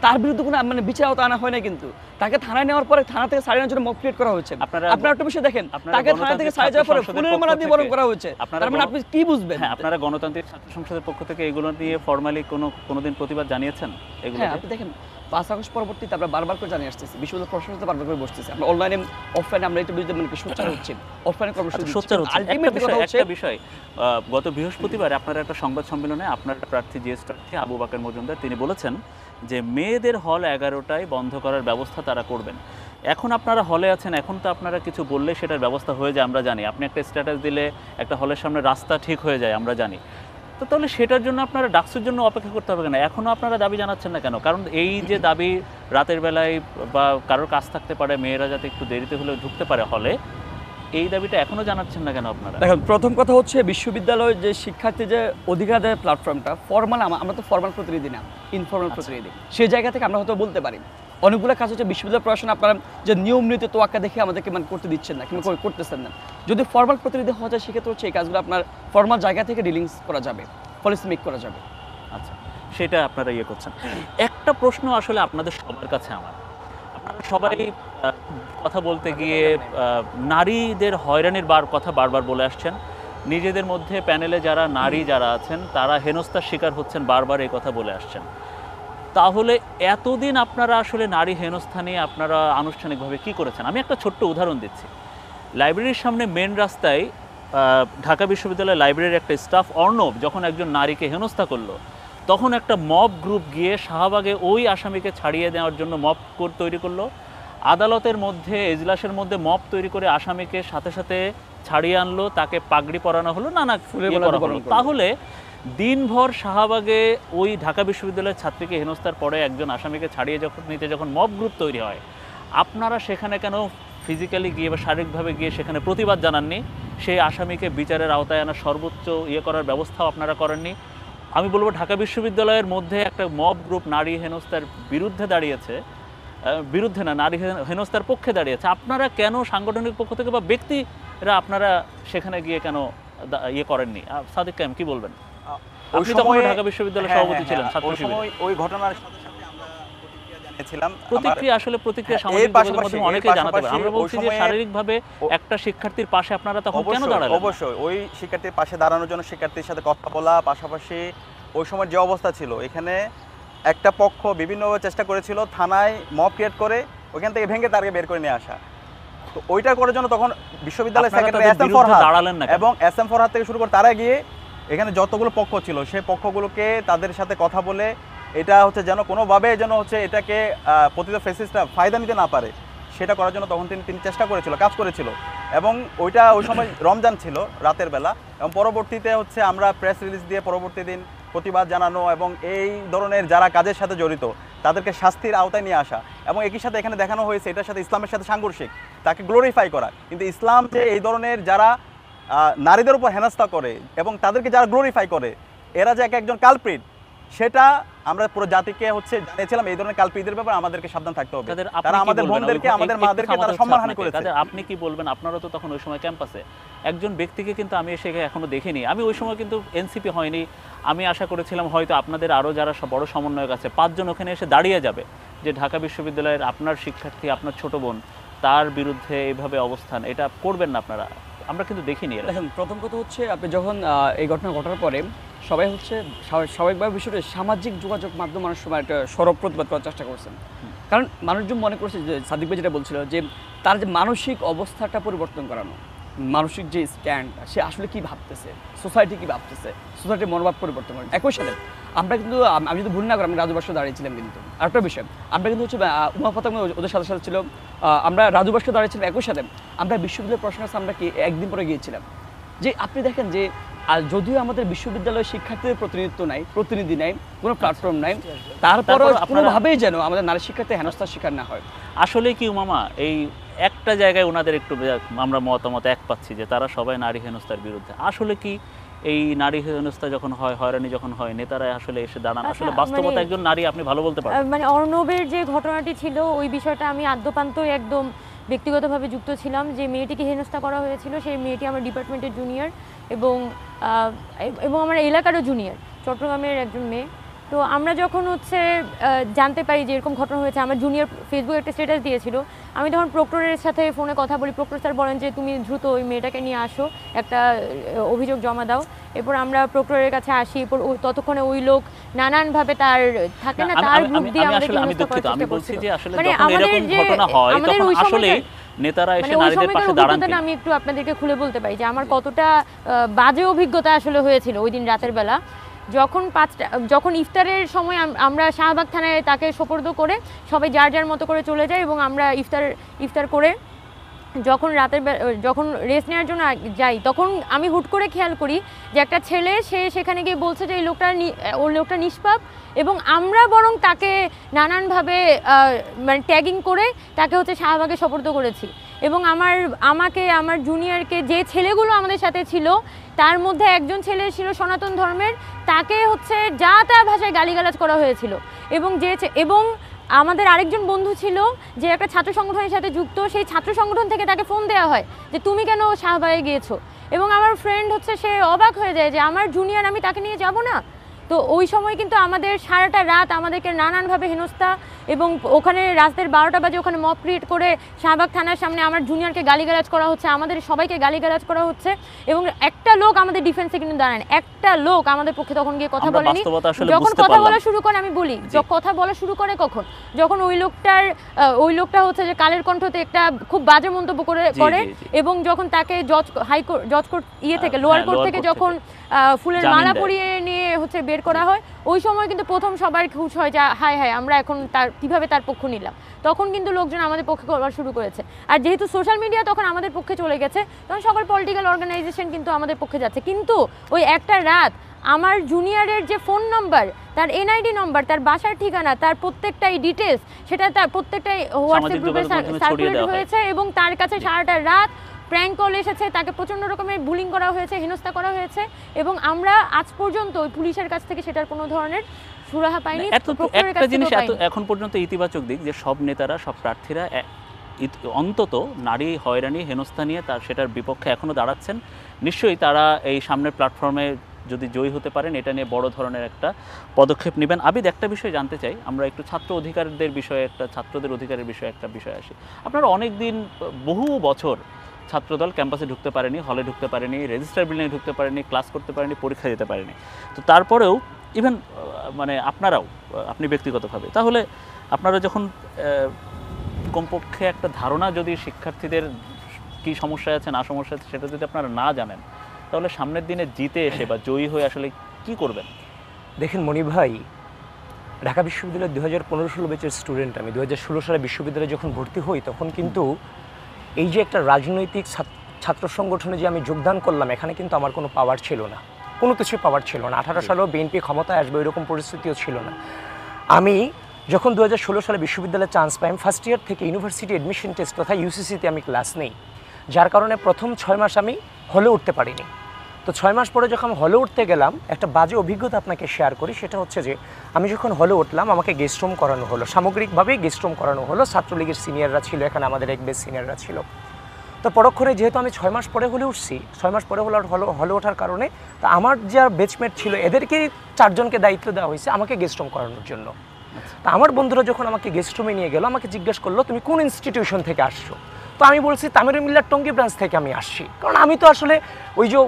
তার বিরুদ্ধে কোনো মানে বিচার আওতা আনা হয় না, কিন্তু তাকে থানায় নেওয়ার পরে থানা থেকে ছাড়ানোর জন্য মক ক্রিয়েট করা হয়েছে। আপনারা একটা বিষয় দেখেন, তাকে থানা থেকে ছাড়িয়ে যাওয়ার পরে ফুলের মালা দিয়ে বরণ করা হয়েছে। তার মানে আপনি কি বুঝবেন?
হ্যাঁ, আপনারা গণতান্ত্রিক ছাত্র সংসদের পক্ষ থেকে এগুলো নিয়ে ফরমালি কোনোদিন প্রতিবাদ জানিয়েছেন? এগুলো
হ্যাঁ, আপনি দেখেন ৫ আগস্ট পরবর্তীতে আমরা বারবার করে জানিয়ে আসতেছি, বিশ্ববিদ্যালয় প্রশাসন সাথে বারবার করে বসতেছি, আমরা অনলাইনে অফলাইনে আমরা এটা বুঝতে মানে সোচ্চার হচ্ছে, অফলাইনে কর্মসূচি
সোচ্চার হচ্ছে। একটা বিষয়, গত বৃহস্পতিবার আপনারা একটা সংবাদ সম্মেলনে আপনার প্রার্থী জিএস প্রার্থী আবু বাকর মজুমদার তিনি বলেছেন যে মেয়েদের হল 11টায় বন্ধ করার ব্যবস্থা তারা করবেন। এখন আপনারা হলে আছেন, এখন তো আপনারা কিছু বললে সেটার ব্যবস্থা হয়ে যায় আমরা জানি। আপনি একটা স্ট্যাটাস দিলে একটা হলের সামনে রাস্তা ঠিক হয়ে যায় আমরা জানি। তো তাহলে সেটার জন্য আপনারা ডাকসুর জন্য অপেক্ষা করতে হবে কেন? এখনও আপনারা দাবি জানাচ্ছেন না কেন? কারণ এই যে দাবি রাতের বেলায় বা কারোর কাজ থাকতে পারে, মেয়েরা যাতে একটু দেরিতে হলেও ঢুকতে পারে হলে, এই দাবিটা এখনও জানাচ্ছেন না কেন আপনারা?
দেখেন, প্রথম কথা হচ্ছে বিশ্ববিদ্যালয়ের যে শিক্ষার্থী যে অধিকারের প্ল্যাটফর্মটা ফর্মাল, আমরা তো ফর্মাল প্রতিনিধি না, ইনফর্মাল প্রতিনিধি। সেই জায়গা থেকে আমরা হয়তো বলতে পারি অনেকগুলো কাজ হচ্ছে বিশ্ববিদ্যালয় প্রশাসন আপনারা যে নিয়ম নীতি তোয়াক্কা দেখে আমাদেরকে মানে করতে দিচ্ছেন না কিংবা করতেছেন না। যদি ফর্মাল প্রতিনিধি হওয়া যায় সেক্ষেত্রে হচ্ছে এই কাজগুলো আপনার ফর্মাল জায়গা থেকে ডিলিংস করা যাবে, পলিসি মেক করা যাবে।
আচ্ছা, সেটা আপনারা ইয়ে করছেন। একটা প্রশ্ন আসলে আপনাদের সবার কাছে আমার, আপনারা সবাই কথা বলতে গিয়ে নারীদের হয়রানির কথা বারবার বলে আসছেন। নিজেদের মধ্যে প্যানেলে যারা নারী যারা আছেন তারা হেনস্থার শিকার হচ্ছেন, বারবার এই কথা বলে আসছেন। তাহলে এতদিন আপনারা আসলে নারী হেনস্থা নিয়ে আপনারা আনুষ্ঠানিকভাবে কি করেছেন? আমি একটা ছোট্ট উদাহরণ দিচ্ছি। লাইব্রেরির সামনে মেন রাস্তায় ঢাকা বিশ্ববিদ্যালয়ের লাইব্রেরির একটা স্টাফ অর্ণব যখন একজন নারীকে হেনস্থা করলো, তখন একটা মব গ্রুপ গিয়ে শাহবাগে ওই আসামিকে ছাড়িয়ে দেওয়ার জন্য মব কোড তৈরি করলো। আদালতের মধ্যে এজলাসের মধ্যে মব তৈরি করে আসামিকে সাথে সাথে ছাড়িয়ে আনলো, তাকে পাগড়ি পরানো হলো, নানা করা হলো। তাহলে দিনভর শাহবাগে ওই ঢাকা বিশ্ববিদ্যালয়ের ছাত্রীকে হেনস্থার পরে একজন আসামিকে ছাড়িয়ে নিতে যখন মব গ্রুপ তৈরি হয়, আপনারা সেখানে কেন ফিজিক্যালি গিয়ে বা শারীরিকভাবে গিয়ে সেখানে প্রতিবাদ জানাননি? সেই আসামিকে বিচারের আওতায় আনার সর্বোচ্চ করার ব্যবস্থাও আপনারা করেননি। আমি বলবো ঢাকা বিশ্ববিদ্যালয়ের মধ্যে একটা মব গ্রুপ নারী হেনস্থার বিরুদ্ধে দাঁড়িয়েছে, বিরুদ্ধে না, নারী হেনস্থার পক্ষে দাঁড়িয়েছে। আপনারা কেন সাংগঠনিক পক্ষ থেকে বা ব্যক্তিরা আপনারা সেখানে গিয়ে কেন করেননি? সাদিক কায়েম কি বলবেন? আপনি তখন ঢাকা বিশ্ববিদ্যালয়ের সভাপতি ছিলেন ছাত্র শিবির।
ওই ঘটনার সাথে সাথে আমরা প্রতিক্রিয়া জানিয়েছিলাম।
প্রতিক্রিয়া সামাজিক যোগাযোগের মাধ্যমে অনেকে জানাতে পারে। আমরা বলছি যে শারীরিকভাবে একটা শিক্ষার্থীর পাশে আপনারা তখন কেন দাঁড়ালেন?
অবশ্যই ওই শিক্ষার্থীর পাশে দাঁড়ানোর জন্য শিক্ষার্থীর সাথে কথা বলা, পাশাপাশি ওই সময় যে অবস্থা ছিল এখানে একটা পক্ষ বিভিন্নভাবে চেষ্টা করেছিল থানায় মব ক্রিয়েট করে ওইখান থেকে ভেঙে তাকে বের করে নিয়ে আসা। তো ওইটা করার জন্য তখন বিশ্ববিদ্যালয়ের সেক্রেটারি এস এম ফরহাদ এবং এস এম ফরহাদ থেকে শুরু করে তারা গিয়ে এখানে যতগুলো পক্ষ ছিল সেই পক্ষগুলোকে তাদের সাথে কথা বলে এটা হচ্ছে যেন কোনোভাবে যেন হচ্ছে এটাকে প্রতিটা ফেসিসটা ফায়দা নিতে না পারে, সেটা করার জন্য তখন তিনি চেষ্টা করেছিল, কাজ করেছিল। এবং ওই সময় রমজান ছিল রাতের বেলা, এবং পরবর্তীতে হচ্ছে আমরা প্রেস রিলিজ দিয়ে পরবর্তী দিন প্রতিবাদ জানানো এবং এই ধরনের যারা কাজের সাথে জড়িত তাদেরকে শাস্তির আওতায় নিয়ে আসা, এবং একই সাথে এখানে দেখানো হয়েছে এটার সাথে ইসলামের সাথে সাংঘর্ষিক, তাকে গ্লোরিফাই করা। কিন্তু ইসলাম যে এই ধরনের যারা নারীদের উপর হেনস্থা করে এবং তাদেরকে যারা গ্লোরিফাই করে, এরা যে একজন কালপ্রিট, সেটা আমরা পুরো জাতিকে হচ্ছে জানিয়েছিলাম। এই ধরনের কালপ্রিটদের ব্যাপারে আমাদেরকে সাবধান থাকতে হবে। তারা আমাদের বোনদেরকে, আমাদের মাদেরকে তারা সম্মানহানি করেছে।
আপনি কি বলবেন? আপনারা তো তখন ওই সময় ক্যাম্পাসে, একজন ব্যক্তিকে কিন্তু আমি এসে এখনো দেখিনি। আমি ওই সময় কিন্তু এনসিপি হয়নি। আমি আশা করেছিলাম হয়তো আপনাদের আরও যারা বড় সমন্বয়ক আছে 5 জন ওখানে এসে দাঁড়িয়ে যাবে, যে ঢাকা বিশ্ববিদ্যালয়ের আপনার শিক্ষার্থী, আপনার ছোট বোন, তার বিরুদ্ধে এইভাবে অবস্থান, এটা করবেন না আপনারা। আমরা কিন্তু দেখিনি।
দেখেন, প্রথম কথা হচ্ছে আপনি যখন এই ঘটনা ঘটার পরে সবাই হচ্ছে স্বাভাবিকভাবে বিষয়টা সামাজিক যোগাযোগ মাধ্যম মানুষ সময় একটা সরব প্রতিবাদ করার চেষ্টা করছেন। কারণ মানুষজন মনে করছে যে সাদিক ভাই যেটা বলছিল যে তার যে মানসিক অবস্থাটা পরিবর্তন করানো, মানসিক যে স্ট্যান্ড, সে আসলে কি ভাবতেছে, সোসাইটি কি ভাবতেছে, সোসাইটির মনোভাব পরিবর্তন করে। একই সাথে আমরা কিন্তু, আমি যদি ভুল না করি, আমরা রাজুবাসে দাঁড়িয়েছিলাম। কিন্তু আরেকটা বিষয়, আমরা কিন্তু হচ্ছে উমা ফাতেমা ওদের সাথে সাথে ছিল, আমরা রাজুবাসে দাঁড়িয়েছিলাম। একই সাথে আমরা বিশ্ববিদ্যালয়ের প্রশ্নের আমরা কি একদিন পরে গিয়েছিলাম। যে আপনি দেখেন যে যদিও আমাদের বিশ্ববিদ্যালয়ের শিক্ষার্থীদের প্রতিনিধি নাই, কোনো প্ল্যাটফর্ম নাই, তারপরও কোনোভাবেই যেন আমাদের নারী শিক্ষার্থী হেনস্থার শিকার না হয়।
আসলে কি উমামা, এই একটা জায়গায় ওনাদের একটু আমরা মতামত এক পাচ্ছি যে তারা সবাই নারী হেনস্থার বিরুদ্ধে। আসলে কি এই নারী হেনস্থা যখন হয়, হয়রানি যখন হয়, নেতারা আসলে এসে দাঁড়ান? আসলে বাস্তবতা একজন নারী আপনি ভালো বলতে পারেন।
মানে অর্ণবের যে ঘটনাটি ছিল, ওই বিষয়টা আমি আদ্যপান্তই একদম ব্যক্তিগতভাবে যুক্ত ছিলাম। যে মেয়েটিকে হেনস্থা করা হয়েছিল, সেই মেয়েটি আমার ডিপার্টমেন্টের জুনিয়র এবং আমার এলাকারও জুনিয়র, চট্টগ্রামের একজন মেয়ে। তো আমরা যখন হচ্ছে জানতে পারি যে এরকম ঘটনা হয়েছে, আমার জুনিয়র ফেসবুকে একটা স্ট্যাটাস দিয়েছিল। আমি তখন প্রক্টরের সাথে ফোনে কথা বলি। প্রক্টর স্যার বলেন যে তুমি দ্রুত ওই মেয়েটাকে নিয়ে আসো, একটা অভিযোগ জমা দাও। এরপর আমরা প্রক্টরের কাছে আসি। এরপর ততক্ষণে ওই লোক নানানভাবে তার থাকে না, তার গ্রুপ দিয়ে আমাদেরকে হেনস্থা করার চেষ্টা করছিল।
মানে আমাদের যে আমাদের ওই সময় নেতারা এসে নারীদের পাশে দাঁড়ান।
আমি একটু আপনাদেরকে খুলে বলতে পারি যে আমার কতটা বাজে অভিজ্ঞতা আসলে হয়েছিল ওই দিন রাতের বেলা। যখন ইফতারের সময় আমরা শাহবাগ থানায় তাকে সোপর্দ করে সবাই যার যার মতো করে চলে যায়, এবং আমরা ইফতার করে যখন যখন রেস্ট নেওয়ার জন্য যাই, তখন আমি হুট করে খেয়াল করি যে একটা ছেলে, সে সেখানে গিয়ে বলছে যে ওই লোকটা নিষ্পাপ, এবং আমরা বরং তাকে নানানভাবে মানে ট্যাগিং করে তাকে হচ্ছে শাহবাগে সোপর্দ করেছি। এবং আমার জুনিয়রকে, যে ছেলেগুলো আমাদের সাথে ছিল, তার মধ্যে একজন ছেলে ছিল সনাতন ধর্মের, তাকে হচ্ছে যা তা ভাষায় গালিগালাজ করা হয়েছিল। এবং আমাদের আরেকজন বন্ধু ছিল যে একটা ছাত্র সংগঠনের সাথে যুক্ত, সেই ছাত্র সংগঠন থেকে তাকে ফোন দেওয়া হয় যে তুমি কেন শাহবাগে গিয়েছো। এবং আমার ফ্রেন্ড হচ্ছে সে অবাক হয়ে যায় যে আমার জুনিয়র, আমি তাকে নিয়ে যাব না। তো ওই সময় কিন্তু আমাদের সারাটা রাত আমাদেরকে নানানভাবে হেনস্থা, এবং ওখানে রাতের 12টা বাজে ওখানে মব ক্রিয়েট করে শাহবাগ থানার সামনে আমার জুনিয়রকে গালিগালাজ করা হচ্ছে, আমাদের সবাইকে গালিগালাজ করা হচ্ছে। এবং একটা লোক আমাদের ডিফেন্সে কিন্তু দাঁড়ান, একটা লোক আমাদের পক্ষে তখন গিয়ে কথা বলেনি। যখন কথা বলা শুরু করে, আমি বলি কথা বলা শুরু করে কখন, যখন ওই লোকটা হচ্ছে যে কালের কণ্ঠতে একটা খুব বাজে মন্তব্য করে, এবং যখন তাকে জজ কোর্ট থেকে লোয়ার কোর্ট থেকে যখন ফুলের মালা পরিয়ে নিয়ে হচ্ছে বের করা হয়, ওই সময় কিন্তু প্রথম সবার খুশ হয় যে হায় হায় আমরা এখন কিভাবে তার পক্ষ নিলাম। তখন কিন্তু লোকজন আমাদের পক্ষে বলা শুরু করেছে। আর যেহেতু সোশ্যাল মিডিয়া তখন আমাদের পক্ষে চলে গেছে, তখন সকল পলিটিক্যাল অর্গানাইজেশন কিন্তু আমাদের পক্ষে যাচ্ছে। কিন্তু ওই একটা রাত আমার জুনিয়রের যে ফোন নাম্বার, তার এনআইডি নাম্বার, তার বাসার ঠিকানা, তার প্রত্যেকটাই ডিটেলস, সেটা তার প্রত্যেকটাই হোয়াটসঅ্যাপ গ্রুপে সার্কুলেট হয়েছে, এবং তার কাছে সারাটা রাত প্র্যাঙ্ক কল এসেছে, তাকে প্রচণ্ড রকমের বুলিং করা হয়েছে, হেনস্থা করা হয়েছে। এবং আমরা আজ পর্যন্ত ওই পুলিশের কাছ থেকে সেটার কোনো ধরনের সুরাহা পাইনি।
একটা জিনিস এখন পর্যন্ত ইতিবাচক দিক, যে সব নেতারা, সব প্রার্থীরা অন্তত নারী হয়রানি হেনস্থা নিয়ে সেটার বিপক্ষে এখনও দাঁড়াচ্ছেন। নিশ্চয়ই তারা এই সামনের প্ল্যাটফর্মে যদি জয়ী হতে পারেন, এটা নিয়ে বড় ধরনের একটা পদক্ষেপ নেবেন। আবিদ, একটা বিষয় জানতে চাই, আমরা একটু ছাত্র অধিকারদের বিষয়ে, ছাত্রদের অধিকারের বিষয়ে একটা বিষয় আসি। আপনারা অনেক দিন, বহু বছর ছাত্রদল ক্যাম্পাসে ঢুকতে পারেনি, হলে ঢুকতে পারেনি, রেজিস্টার বিল্ডিংয়ে ঢুকতে পারেনি, ক্লাস করতে পারেনি, পরীক্ষা দিতে পারেনি। তো তারপরেও ইভেন মানে আপনি ব্যক্তিগতভাবে, তাহলে আপনারা যখন কমপক্ষে একটা ধারণা, যদি শিক্ষার্থীদের কী সমস্যা আছে না সমস্যা আছে সেটা যদি আপনারা না জানেন, তাহলে সামনের দিনে জিতে এসে বা জয়ী হয়ে আসলে কি করবেন?
দেখেন মনি ভাই, ঢাকা বিশ্ববিদ্যালয়ের 2015-16 ব্যাচের স্টুডেন্ট আমি। 2016 সালে বিশ্ববিদ্যালয়ে যখন ভর্তি হই তখন কিন্তু এই যে একটা রাজনৈতিক ছাত্র সংগঠনে যে আমি যোগদান করলাম, এখানে কিন্তু আমার কোনো পাওয়ার ছিল না, কোনো কিছুই পাওয়ার ছিল না। 18 সালেও বিএনপি ক্ষমতায় আসবে এরকম পরিস্থিতিও ছিল না। আমি যখন 2016 সালে বিশ্ববিদ্যালয়ে চান্স পাই, আমি ফার্স্ট ইয়ার থেকে ইউনিভার্সিটি অ্যাডমিশন টেস্ট তথা ইউসিসিতে আমি ক্লাস নেই, যার কারণে প্রথম 6 মাস আমি হলে উঠতে পারিনি। তো 6 মাস পরে যখন হলে উঠতে গেলাম, একটা বাজে অভিজ্ঞতা আপনাকে শেয়ার করি। সেটা হচ্ছে যে আমি যখন হলে উঠলাম, আমাকে গেস্ট রুম করানো হলো, সামগ্রিকভাবেই গেস্ট রুম করানো হলো। ছাত্রলীগের সিনিয়ররা ছিল এখানে, আমাদের এক বেশ সিনিয়ররা ছিল। তো পরক্ষণে যেহেতু আমি 6 মাস পরে হলে উঠছি, 6 মাস পরে হলে ওঠার কারণে তা আমার যা বেচমেট ছিল এদেরকেই 4 জনকে দায়িত্ব দেওয়া হয়েছে আমাকে গেস্ট রুম করানোর জন্য। তা আমার বন্ধুরা যখন আমাকে গেস্ট রুমে নিয়ে গেল, আমাকে জিজ্ঞেস করলো তুমি কোন ইনস্টিটিউশন থেকে আসছো? তো আমি বলছি তামিরুল মিল্লাত টঙ্গী ব্রাঞ্চ থেকে আমি আসছি। কারণ আমি তো আসলে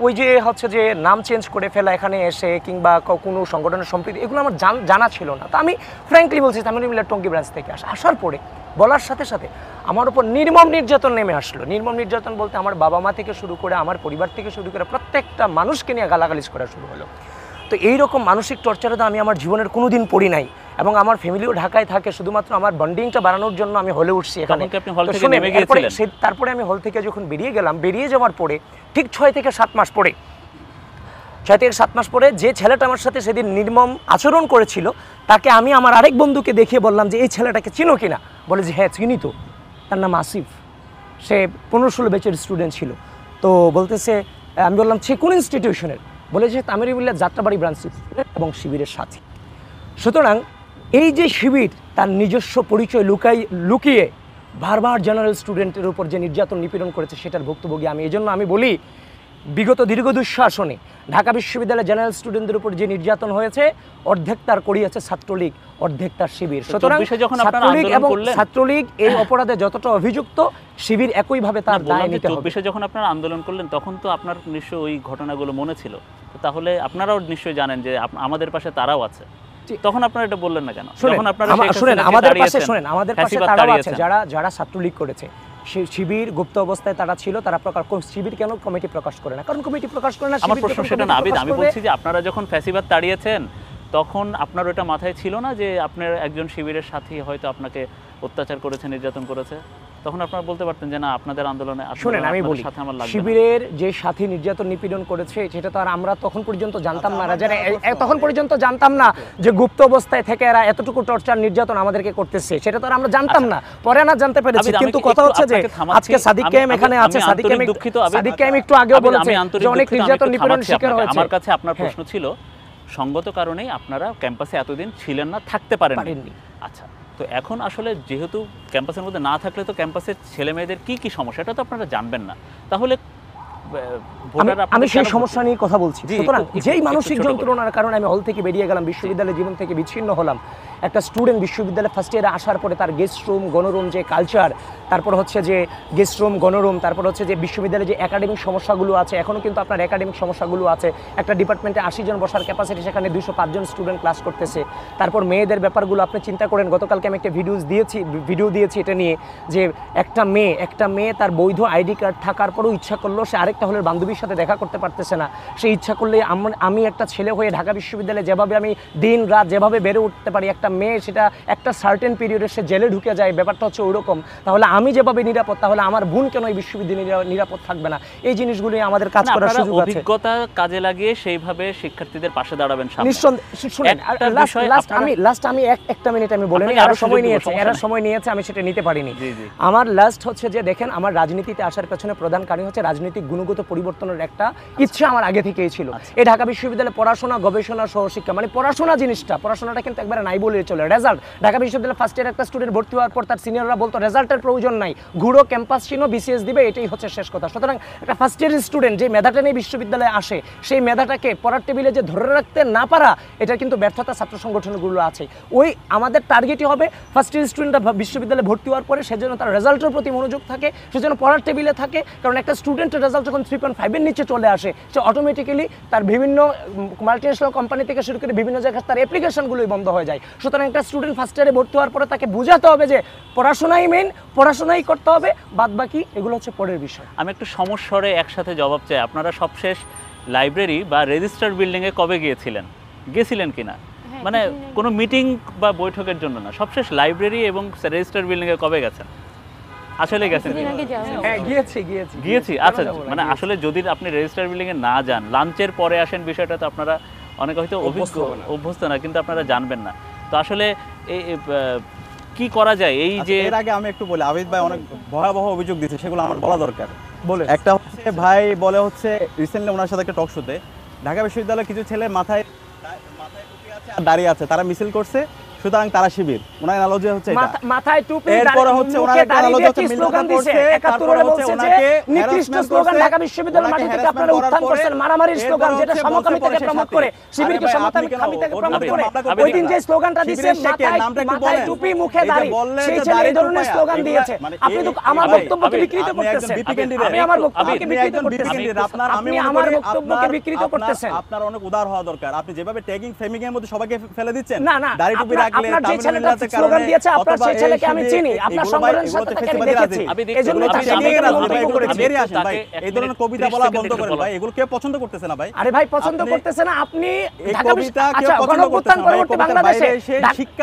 ওই যে হচ্ছে যে নাম চেঞ্জ করে ফেলা এখানে এসে কিংবা কোনো সংগঠনের সম্পৃক্ত এগুলো আমার জানা ছিল না। তো আমি ফ্র্যাঙ্কলি বলছি তামিরুল মিল্লাত টঙ্গী ব্রাঞ্চ থেকে আসার পরে বলার সাথে সাথে আমার উপর নির্মম নির্যাতন নেমে আসলো। নির্মম নির্যাতন বলতে আমার বাবা মা থেকে শুরু করে আমার পরিবার থেকে শুরু করে প্রত্যেকটা মানুষকে নিয়ে গালাগালিজ করা শুরু হলো। তো এইরকম মানসিক টর্চারে তো আমি আমার জীবনের কোনো দিন পড়ি নাই, এবং আমার ফ্যামিলিও ঢাকায় থাকে। শুধুমাত্র আমার বন্ডিংটা বাড়ানোর জন্য আমি হলে উঠছি এখানে। তারপরে আমি হল থেকে যখন বেরিয়ে গেলাম, বেরিয়ে যাওয়ার পরে ঠিক 6 থেকে 7 মাস পরে যে ছেলেটা আমার সাথে সেদিন নির্মম আচরণ করেছিল, তাকে আমি আমার আরেক বন্ধুকে দেখিয়ে বললাম যে এই ছেলেটাকে চিনো কিনা? বলে যে হ্যাঁ চিনি তো, তার নাম আসিফ, সে 15-16 ব্যাচের স্টুডেন্ট ছিল। তো বলতেছে, আমি বললাম সে কোন ইনস্টিটিউশনের? বলে যে তামিরুল মিল্লাত যাত্রাবাড়ি ব্রাঞ্চ এবং শিবিরের সাথী। সুতরাং এই যে শিবির তার নিজস্ব পরিচয় লুকিয়ে বারবার জেনারেল স্টুডেন্টের উপর যে নির্যাতন নিপীড়ন করেছে সেটার ভুক্তভোগী আমি। এই জন্য আমি বলি, বিগত দীর্ঘ দুঃশাসনে ঢাকা বিশ্ববিদ্যালয়ের জেনারেল স্টুডেন্টদের উপর যে নির্যাতন হয়েছে, অর্ধেক তার করিয়েছে ছাত্রলীগ, অর্ধেক তার শিবির। সুতরাং ছাত্রলীগ এই অপরাধে যতটা অভিযুক্ত, শিবির একইভাবে তার দায় নিতে হবে।
24-এ যখন আপনারা আন্দোলন করলেন তখন তো আপনার নিশ্চয়ই ওই ঘটনাগুলো মনে ছিল, তাহলে আপনারাও নিশ্চয়ই জানেন যে আমাদের পাশে তারাও আছে। তখন আপনারা এটা বললেন না কেন? যখন আপনারা
আমাদের পাশে তারাও আছে যারা ছাত্রলীগ করেছে। শিবির গুপ্ত অবস্থায় তারা ছিল, তারা শিবির কেন কমিটি প্রকাশ করে না? কারণ কমিটি প্রকাশ করে না।
আমার প্রশ্ন সেটা না আবিদ, আমি বলছি যে আপনারা যখন ফ্যাসিবাদ তাড়িয়েছেন তখন আপনার ওটা মাথায় ছিল না যে আপনার একজন শিবিরের সাথী হয়তো আপনাকে অত্যাচার করেছে, নির্যাতন করেছে? তখন আপনারা বলতে পারতেন যে না, আপনাদের আন্দোলনে
শুনেন আমি বলি, শিবিরের যে সাথী নির্যাতন নিপীড়ন করেছে সেটা তো আর আমরা তখন পর্যন্ত জানতাম না। তখন পর্যন্ত জানতাম না যে গুপ্ত অবস্থায় থেকে এরা এতটুকু টর্চার নির্যাতন আমাদেরকে করতেছে, সেটা তো আর আমরা জানতাম না, পরে না জানতে পেরেছি। কিন্তু কথা হচ্ছে যে আজকে সাদিক কায়েম এখানে আছে, সাদিক কায়েম একটু আগেও বলেছে যে অনেক নির্যাতন নিপীড়ন শিকার হয়েছে।
আমার কাছে আপনার প্রশ্ন ছিল সঙ্গত কারণেই আপনারা ক্যাম্পাসে এতদিন ছিলেন না, থাকতে পারেননি। আচ্ছা, তো এখন আসলে যেহেতু ক্যাম্পাসের মধ্যে না থাকলে তো ক্যাম্পাসের ছেলে মেয়েদের কি সমস্যা এটা তো আপনারা জানবেন না, তাহলে
আমি সেই সমস্যা নিয়ে কথা বলছি। সুতরাং যেই মানসিক যন্ত্রণার কারণে আমি হল থেকে বেরিয়ে গেলাম, বিশ্ববিদ্যালয় জীবন থেকে বিচ্ছিন্ন হলাম, একটা স্টুডেন্ট বিশ্ববিদ্যালয়ে ফার্স্ট ইয়ারে আসার পরে তার গেস্ট রুম গণরুম যে কালচার, তারপর হচ্ছে যে গেস্ট রুম গণরুম, তারপর হচ্ছে যে বিশ্ববিদ্যালয়ে যে একাডেমিক সমস্যাগুলো আছে, এখনও কিন্তু আপনার একাডেমিক সমস্যাগুলো আছে। একটা ডিপার্টমেন্টে 80 জন বসার ক্যাপাসিটি, সেখানে 205 জন স্টুডেন্ট ক্লাস করতেছে। তারপর মেয়েদের ব্যাপারগুলো আপনি চিন্তা করেন, গতকালকে আমি একটা ভিডিও দিয়েছি এটা নিয়ে, যে একটা মেয়ে তার বৈধ আইডি কার্ড থাকার পরও ইচ্ছা করলো সে আরেকটা হলের বান্ধবীর সাথে দেখা করতে পারতেছে না। সে ইচ্ছা করলে আমি একটা ছেলে হয়ে ঢাকা বিশ্ববিদ্যালয়ে যেভাবে আমি দিন রাত যেভাবে বেড়ে উঠতে পারি, একটা মেয়ে সেটা একটা সার্টেন পিরিয়ডে সে জেলে ঢুকে যায়, ব্যাপারটা হচ্ছে ওইরকম। তাহলে আমি যেভাবে নিরাপদ, তাহলে আমার বোন কেন এই বিশ্ববিদ্যালয়ে নিরাপদ থাকবে না? এই জিনিসগুলো আমাদের কাজ করার সুযোগ আছে।
অভিজ্ঞতা কাজে লাগিয়ে সেইভাবে শিক্ষার্থীদের পাশে দাঁড়াবেন।
আমি একটা মিনিট আমি বলে নিই, এরা সময় নিয়েছে আমি সেটা নিতে পারিনি। আমার লাস্ট হচ্ছে যে দেখেন, আমার রাজনীতিতে আসার পেছনে প্রধান কারণ হচ্ছে রাজনৈতিক গুণগত পরিবর্তনের একটা ইচ্ছা আমার আগে থেকেই ছিল। এই ঢাকা বিশ্ববিদ্যালয়ে পড়াশোনা, গবেষণা, সহশিক্ষা, মানে পড়াশোনাটা কিন্তু একবারে নাই বলে চলে। রেজাল্ট, ঢাকা বিশ্ববিদ্যালয়ে ফার্স্ট ইয়ার একটা স্টুডেন্ট ভর্তি হওয়ার পর তার সিনিয়ররা বলতো রেজাল্টের প্রয়োজন নাই, ঘুরো ক্যাম্পাস চিনো, বিসিএস দিবে, এটাই হচ্ছে শেষ কথা। সুতরাং একটা ফার্স্ট ইয়ারের স্টুডেন্ট যে মেধাটা নিয়ে বিশ্ববিদ্যালয়ে আসে, সেই মেধাটাকে পড়ার টেবিলে যে ধরে রাখতে না পারা, এটা কিন্তু ব্যর্থতা ছাত্র সংগঠনগুলো আছে। ওই আমাদের টার্গেটই হবে ফার্স্ট ইয়ার স্টুডেন্টরা বিশ্ববিদ্যালয়ে ভর্তি হওয়ার পরে সেজন্য তার রেজাল্টের প্রতি মনোযোগ থাকে, সেজন্য পড়ার টেবিলে থাকে। কারণ একটা স্টুডেন্টের রেজাল্ট যখন 3.5-এর নিচে চলে আসে, সে অটোমেটিক্যালি তার বিভিন্ন মাল্টিন্যাশনাল কোম্পানি থেকে শুরু করে বিভিন্ন জায়গায় তার অ্যাপ্লিকেশনগুলোই বন্ধ হয়ে যায়। সুতরাং একটা স্টুডেন্ট ফার্স্ট ইয়ারে ভর্তি হওয়ার পরে তাকে বোঝাতে হবে যে পড়াশোনাই মেইন, পড়াশোনাই করতে হবে, বাদ বাকি এগুলো হচ্ছে পরের বিষয়।
আমি একটু সমস্যারে একসাথে জবাব চাই। আপনারা সবশেষ লাইব্রেরি বা রেজিস্টার বিল্ডিংয়ে কবে গেছিলেন কিনা?
হ্যাঁ,
মানে
কিছুদিন আগে।
কোনো মিটিং বা বৈঠকের জন্য না, সবশেষ লাইব্রেরি এবং রেজিস্টার বিল্ডিংয়ে কবে গেছেন? আসলে গেছেন
কিছুদিন
কিনা?
আগে যাওয়া হয়েছে।
হ্যাঁ গিয়েছি
গিয়েছি,
কেন
আচ্ছা।
যাবো না,
মানে
গিয়েছি।
আসলে যদি আপনি রেজিস্টার বিল্ডিংয়ে না যান, লাঞ্চের পরে আসেন, বিষয়টা তো আপনারা অনেকে হয়তো অভ্যস্ত না, কিন্তু আপনারা জানবেন না। তো আসলে কি করা যায় এই যে
এর আগে আমি একটু বলি, আবিদ ভাই অনেক ভয়াবহ অভিযোগ দিচ্ছে, সেগুলো আমার বলা দরকার।
বলে
একটা হচ্ছে ভাই বলে হচ্ছে রিসেন্টলি ওনার সাথে একটা টক শোতে ঢাকা বিশ্ববিদ্যালয়ের কিছু ছেলে মাথায় টুপি আছে আর দাঁড়িয়ে আছে, তারা মিছিল করছে, সুতরাং তারা শিবির। ওনার অ্যানালজি হচ্ছে এটা।
মাথায় টুপি,
এরপরে হচ্ছে ওনার একটা অ্যানালজি হচ্ছে
স্লোগান দিয়েছে, 71 এ বলছে যে নিকৃষ্ট স্লোগান ঢাকা বিশ্ববিদ্যালয়ের মাটি থেকে আপনারা উত্থান করছেন, মারামারির স্লোগান, যেটা সমকামিতাকে প্রমোট করে, শিবিরকে সমকামিতাকে প্রমোট করে। ওই দিন যে স্লোগানটা দিয়েছে মাথায় টুপি মুখে দাড়ি, সেই ছেলে এই ধরনের স্লোগান দিয়েছে। আপনি তো আমার বক্তব্যকে বিকৃত করতেছেন। আমি আমার বক্তব্যকে বিকৃত করতেছেন। আপনি আমার বক্তব্যকে বিকৃত করতেছেন।
আপনার অনেক উদার হওয়া দরকার। আপনি যেভাবে ট্যাগিং ফ্রেমিং এর মধ্যে সবাইকে ফেলে দিচ্ছেন,
না না,
দাড়ি টুপি রাখলে
আপনার যে ছেলেটা স্লোগান দিয়েছে, আপনার সেই ছেলেকে আমি চিনি, আপনার সংগঠনের সাথে তাকে আমি দেখেছি। এজন্য
এই ধরনের কবিতা বলা বন্ধ করেন ভাই, এগুলো কেউ পছন্দ করতেছে না ভাই।
আরে ভাই পছন্দ করতেছে না, আপনি
এই
ঢাকা
কবিতা কেউ
আচ্ছা,
পছন্দ করতেছে
গণঅভ্যুত্থান
না ভাই।
পরবর্তী
কবিতার
বাংলাদেশে
বাইরে এসে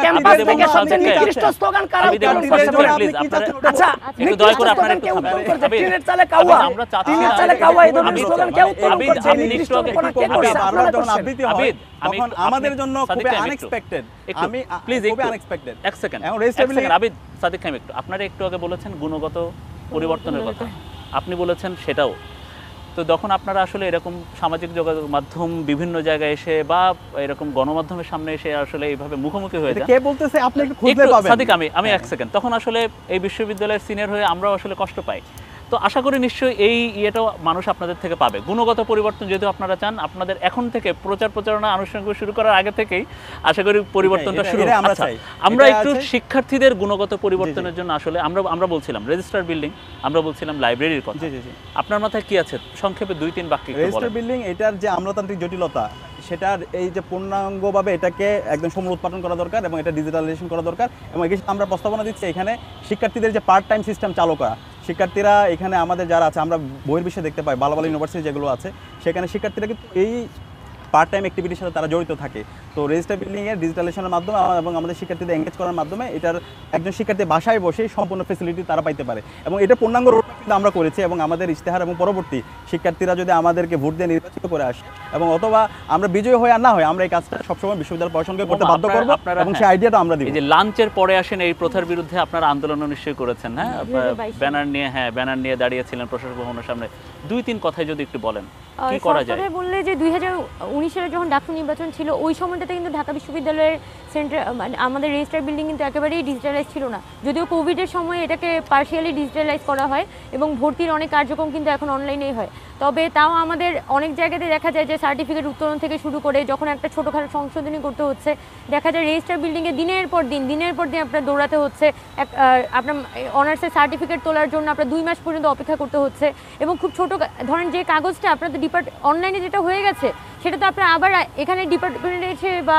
ক্যাম্পাস
শিক্ষার্থীদের
থেকে
জন্য
সবচেয়ে
সাদিক
নিকৃষ্ট স্লোগান কারা
আবিদ এবং
উত্তোলন করেছে
সাদিক
বলেন?
প্লিজ আপনারা
আচ্ছা,
একটু দয়া করে আপনারা একটু
কেউ
থামেন।
উত্তোলন করেছে,
আবিদ,
টিনের চালে কাওয়া,
আমরা চাচ্ছি
টিনের
না।
চালে কাওয়া, এই ধরনের
আবিদ,
স্লোগান কেউ উত্তোলন
আবিদ,
করছে,
আপনি
নিকৃষ্ট
একটু
কোন কে
আবিদ,
করছে? আপনারা
যখন
করছেন।
আবৃত্তি হয়,
আবিদ,
তখন আমাদের জন্য
সাদিক
খুবই
খান একটু,
আনএক্সপেক্টেড।
একটু,
আমি
প্লিজ
খুবই
একটু,
আনএক্সপেক্টেড।
এক সেকেন্ড,
এখন
এক
রেজিস্ট্রেবল
সেকেন্ড, আবিদ, সাদিক খান একটু, আপনারা একটু আগে বলেছেন গুণগত পরিবর্তনের কথা, আপনি বলেছেন সেটাও। তো যখন আপনারা আসলে এরকম সামাজিক যোগাযোগ মাধ্যম বিভিন্ন জায়গায় এসে বা এরকম গণমাধ্যমের সামনে এসে আসলে এইভাবে মুখোমুখি হয়ে যান,
কে বলতেছে আপনি একটু খুঁজলে
একটু
পাবেন।
সাদিক, আমি এক সেকেন্ড, তখন আসলে এই বিশ্ববিদ্যালয়ের সিনিয়র হয়ে আমরাও আসলে কষ্ট পাই। তো আশা করি নিশ্চয়ই এই ইয়েটাও মানুষ আপনাদের থেকে পাবে। গুণগত পরিবর্তন যেহেতু আপনারা চান, আপনাদের এখন থেকে প্রচারণা আনুষ্ঠানিক শুরু করার আগে থেকেই আশা করি পরিবর্তনটা শুরু হবে।
আমরা
আচ্ছা,
চাই।
আমরা
এটা
একটু
আছে।
শিক্ষার্থীদের গুণগত পরিবর্তনের জন্য আসলে আমরা বলছিলাম রেজিস্টার বিল্ডিং, আমরা বলছিলাম লাইব্রেরির কথা।
জি।
আপনার মাথায় কি আছে সংক্ষেপে 2-3 বাক্যে একটু
রেজিস্টার
বলেন।
বিল্ডিং এটার যে আমলাতান্ত্রিক জটিলতা, সেটার এই যে পূর্ণাঙ্গভাবে এটাকে একদম সমূল উৎপাদন করা দরকার এবং এটা ডিজিটালাইজেশন করা দরকার। এবং এই আমরা প্রস্তাবনা দিচ্ছি এখানে শিক্ষার্থীদের যে পার্ট টাইম সিস্টেম চালু করা। শিক্ষার্থীরা এখানে আমাদের যারা আছে, আমরা বহির্বিশ্বে দেখতে পাই, ভালো ভালো ইউনিভার্সিটি যেগুলো আছে, সেখানে শিক্ষার্থীরা কিন্তু এই পার্ট টাইম অ্যাক্টিভিটির সাথে তারা জড়িত থাকে। তো রেজিস্টার বিল্ডিংয়ের ডিজিটালাইজেশনের মাধ্যমে এবং আমাদের শিক্ষার্থীদের এঙ্গেজ করার মাধ্যমে এটার একজন শিক্ষার্থী বাসায় বসেই সম্পূর্ণ ফেসিলিটি তারা পাইতে পারে। এবং এটা পূর্ণাঙ্গ রোডম্যাপ কিন্তু আমরা করেছি এবং আমাদের ইশতেহার এবং পরবর্তী শিক্ষার্থীরা যদি আমাদেরকে ভোট দিয়ে নির্বাচিত করে আসে এবং অথবা আমরা বিজয়ী হয়ে আর না হয়, আমরা এই কাজটা সবসময় বিশ্ববিদ্যালয় প্রশাসনকে করতে বাধ্য করবো এবং সেই আইডিয়াটা আমরা দিব।
এই যে লাঞ্চের পরে আসেন, এই প্রথার বিরুদ্ধে আপনারা আন্দোলন নিশ্চয়ই করেছেন, হ্যাঁ?
2022
ব্যানার নিয়ে দাঁড়িয়েছিলেন প্রশাসন ভবনের সামনে। 2-3 কথায় যদি একটু বলেন কি করা যায়।
সরকারে বললে যে 2019 সালে যখন ডাকসু নির্বাচন ছিল, ওই সময়টাতে কিন্তু ঢাকা বিশ্ববিদ্যালয়ের সেন্টার আমাদের রেজিস্টার বিল্ডিং কিন্তু একেবারেই ডিজিটালাইজ ছিল না। যদিও কোভিডের সময় এটাকে পার্শিয়ালি ডিজিটালাইজ করা হয় এবং ভর্তির অনেক কার্যক্রম কিন্তু এখন অনলাইনেই হয়। তবে তাও আমাদের অনেক জায়গাতে দেখা যায় যে সার্টিফিকেট উত্তোলন থেকে শুরু করে যখন একটা ছোটোখাটো সংশোধনী করতে হচ্ছে, দেখা যায় রেজিস্টার বিল্ডিংয়ে দিনের পর দিন আপনার দৌড়াতে হচ্ছে। আপনার অনার্সের সার্টিফিকেট তোলার জন্য আপনার 2 মাস পর্যন্ত অপেক্ষা করতে হচ্ছে। এবং খুব ছোটো ধরেন যে কাগজটা আপনাদের অনলাইনে যেটা হয়ে গেছে, সেটা তো আপনার আবার এখানে ডিপার্টমেন্টে এসে বা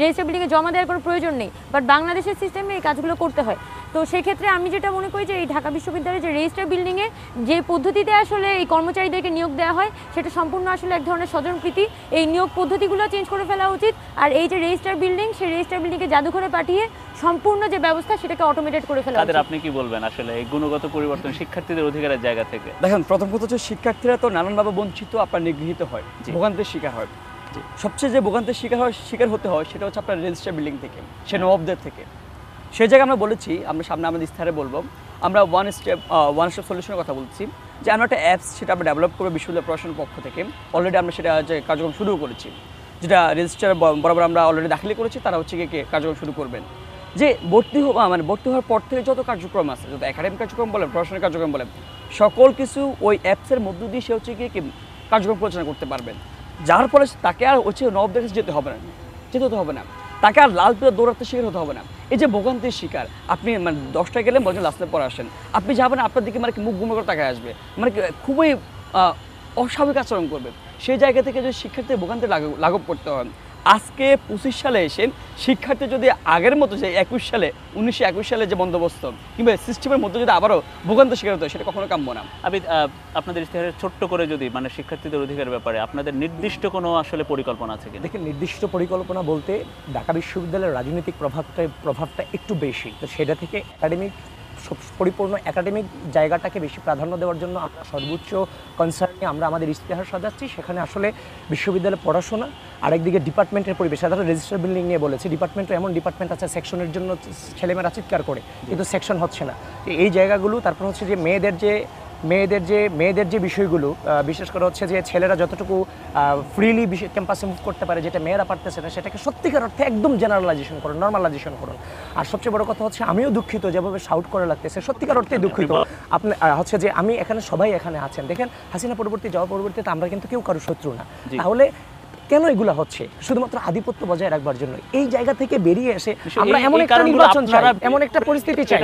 রেজিস্টার বিল্ডিংয়ে জমা দেওয়ার কোনো প্রয়োজন নেই, বাট বাংলাদেশের সিস্টেমে এই কাজগুলো করতে হয়। তো সেক্ষেত্রে আমি যেটা মনে করি যে এই ঢাকা বিশ্ববিদ্যালয়ের যে রেজিস্টার বিল্ডিংয়ে যে পদ্ধতিতে আসলে এই কর্মচারীদেরকে নিয়োগ দেওয়া হয়, সেটা সম্পূর্ণ আসলে এক ধরনের স্বজনপ্রীতি। এই নিয়োগ পদ্ধতিগুলো চেঞ্জ করে ফেলা উচিত। আর এই যে রেজিস্টার বিল্ডিং, সেই রেজিস্টার বিল্ডিংকে জাদুঘরে পাঠিয়ে সম্পূর্ণ যে ব্যবস্থা, সেটাকে অটোমেটেড করে ফেলা
তাদের
উচিত।
আপনি কি বলবেন আসলে এই গুণগত পরিবর্তন শিক্ষার্থীদের অধিকারের জায়গা থেকে?
দেখেন, প্রথম কথা হচ্ছে শিক্ষার্থীরা তো নানানভাবে বঞ্চিত, আপনার নিগৃহীত হয়, ভোগান্তির শিকার হয়। সবচেয়ে যে ভোগান্তির শিকার হতে হয় সেটা হচ্ছে আপনার রেজিস্টার বিল্ডিং থেকে, সে নবাবদের থেকে। সেই জায়গায় আমরা বলেছি, আমরা সামনে আমাদের ইস্তাহারে বলবো, আমরা ওয়ান স্টেপ সলিউশনের কথা বলছি, যে আমরা একটা অ্যাপস সেটা আমরা ডেভেলপ করবো বিশ্ববিদ্যালয় প্রশাসনের পক্ষ থেকে। অলরেডি আমরা সেটা যে কার্যক্রম শুরু করেছি, যেটা রেজিস্টার বরাবর আমরা অলরেডি দাখিল করেছি, তারা হচ্ছে গিয়ে কার্যক্রম শুরু করবেন। যে ভর্তি হওয়ার পর থেকে যত কার্যক্রম আছে, যত একাডেমিক কার্যক্রম বলেন, প্রশাসনিক কার্যক্রম বলেন, সকল কিছু ওই অ্যাপসের মধ্য দিয়ে সে হচ্ছে গিয়ে কার্যক্রম পরিচালনা করতে পারবেন। যার ফলে তাকে আর হচ্ছে নবদের কাছে যেতে হবে না, তাকে আর লাল পিলা দৌড়াতে শিকার হতে হবে না। এই যে ভোগান্তির শিকার, আপনি 10টায় গেলেন, বলছেন লাস্টের পর আসেন, আপনি যাবেন, আপনার দিকে মুখ গুমে করে তাকায় আসবে, খুবই অস্বাভাবিক আচরণ করবে। সেই জায়গা থেকে যদি শিক্ষার্থীর ভোগান্তি লাঘব করতে হয়, আজকে 25 সালে এসে শিক্ষার্থী যদি আগের মতো যে 1921 সালে যে বন্দোবস্ত কিংবা সিস্টেমের মধ্যে যদি আবারও ভোগান্ত শিকার হতো, সেটা কখনো কাম্য না।
আমি আপনাদের ইশতেহারে ছোট্ট করে যদি মানে শিক্ষার্থীদের অধিকারের ব্যাপারে আপনাদের নির্দিষ্ট কোনো আসলে পরিকল্পনা আছে কিনা?
দেখেন, নির্দিষ্ট পরিকল্পনা বলতে ঢাকা বিশ্ববিদ্যালয়ের রাজনৈতিক প্রভাবটা একটু বেশি, তো সেটা থেকে পরিপূর্ণ একাডেমিক জায়গাটাকে বেশি প্রাধান্য দেওয়ার জন্য আমরা সর্বোচ্চ কনসার্নে আমরা আমাদের ইশতেহার সাজাচ্ছি। সেখানে আসলে বিশ্ববিদ্যালয়ের পড়াশোনা, আরেকদিকে ডিপার্টমেন্টের পরিবেশ। সাধারণত রেজিস্টার বিল্ডিং নিয়ে বলেছে, ডিপার্টমেন্টও এমন ডিপার্টমেন্ট আছে সেকশনের জন্য ছেলেমেয়েরা চিৎকার করে, কিন্তু সেকশন হচ্ছে না। তো এই জায়গাগুলো, তারপর হচ্ছে যে মেয়েদের যে বিষয়গুলো, বিশেষ করে হচ্ছে যে ছেলেরা যতটুকু ফ্রিলি ক্যাম্পাসে মুভ করতে পারে, যেটা মেয়েরা পারতেছে না, সেটাকে সত্যিকার অর্থে একদম জেনারেলাইজেশন করুন, নর্মালাইজেশন করুন। আর সবচেয়ে বড় কথা হচ্ছে, আমিও দুঃখিত যেভাবে শাউট করে লাগতেছে, সত্যিকার অর্থে দুঃখিত। আপনি হচ্ছে যে আমি এখানে, সবাই এখানে আছেন, দেখেন হাসিনা যাওয়া পরবর্তীতে আমরা কিন্তু কেউ কারো শত্রু না। তাহলে কেন এগুলো হচ্ছে? শুধুমাত্র আধিপত্য বজায় রাখবার জন্য। এই জায়গা থেকে বেরিয়ে এসে আমরা এমন একটা নির্বাচন চাই, এমন একটা পরিস্থিতি চাই।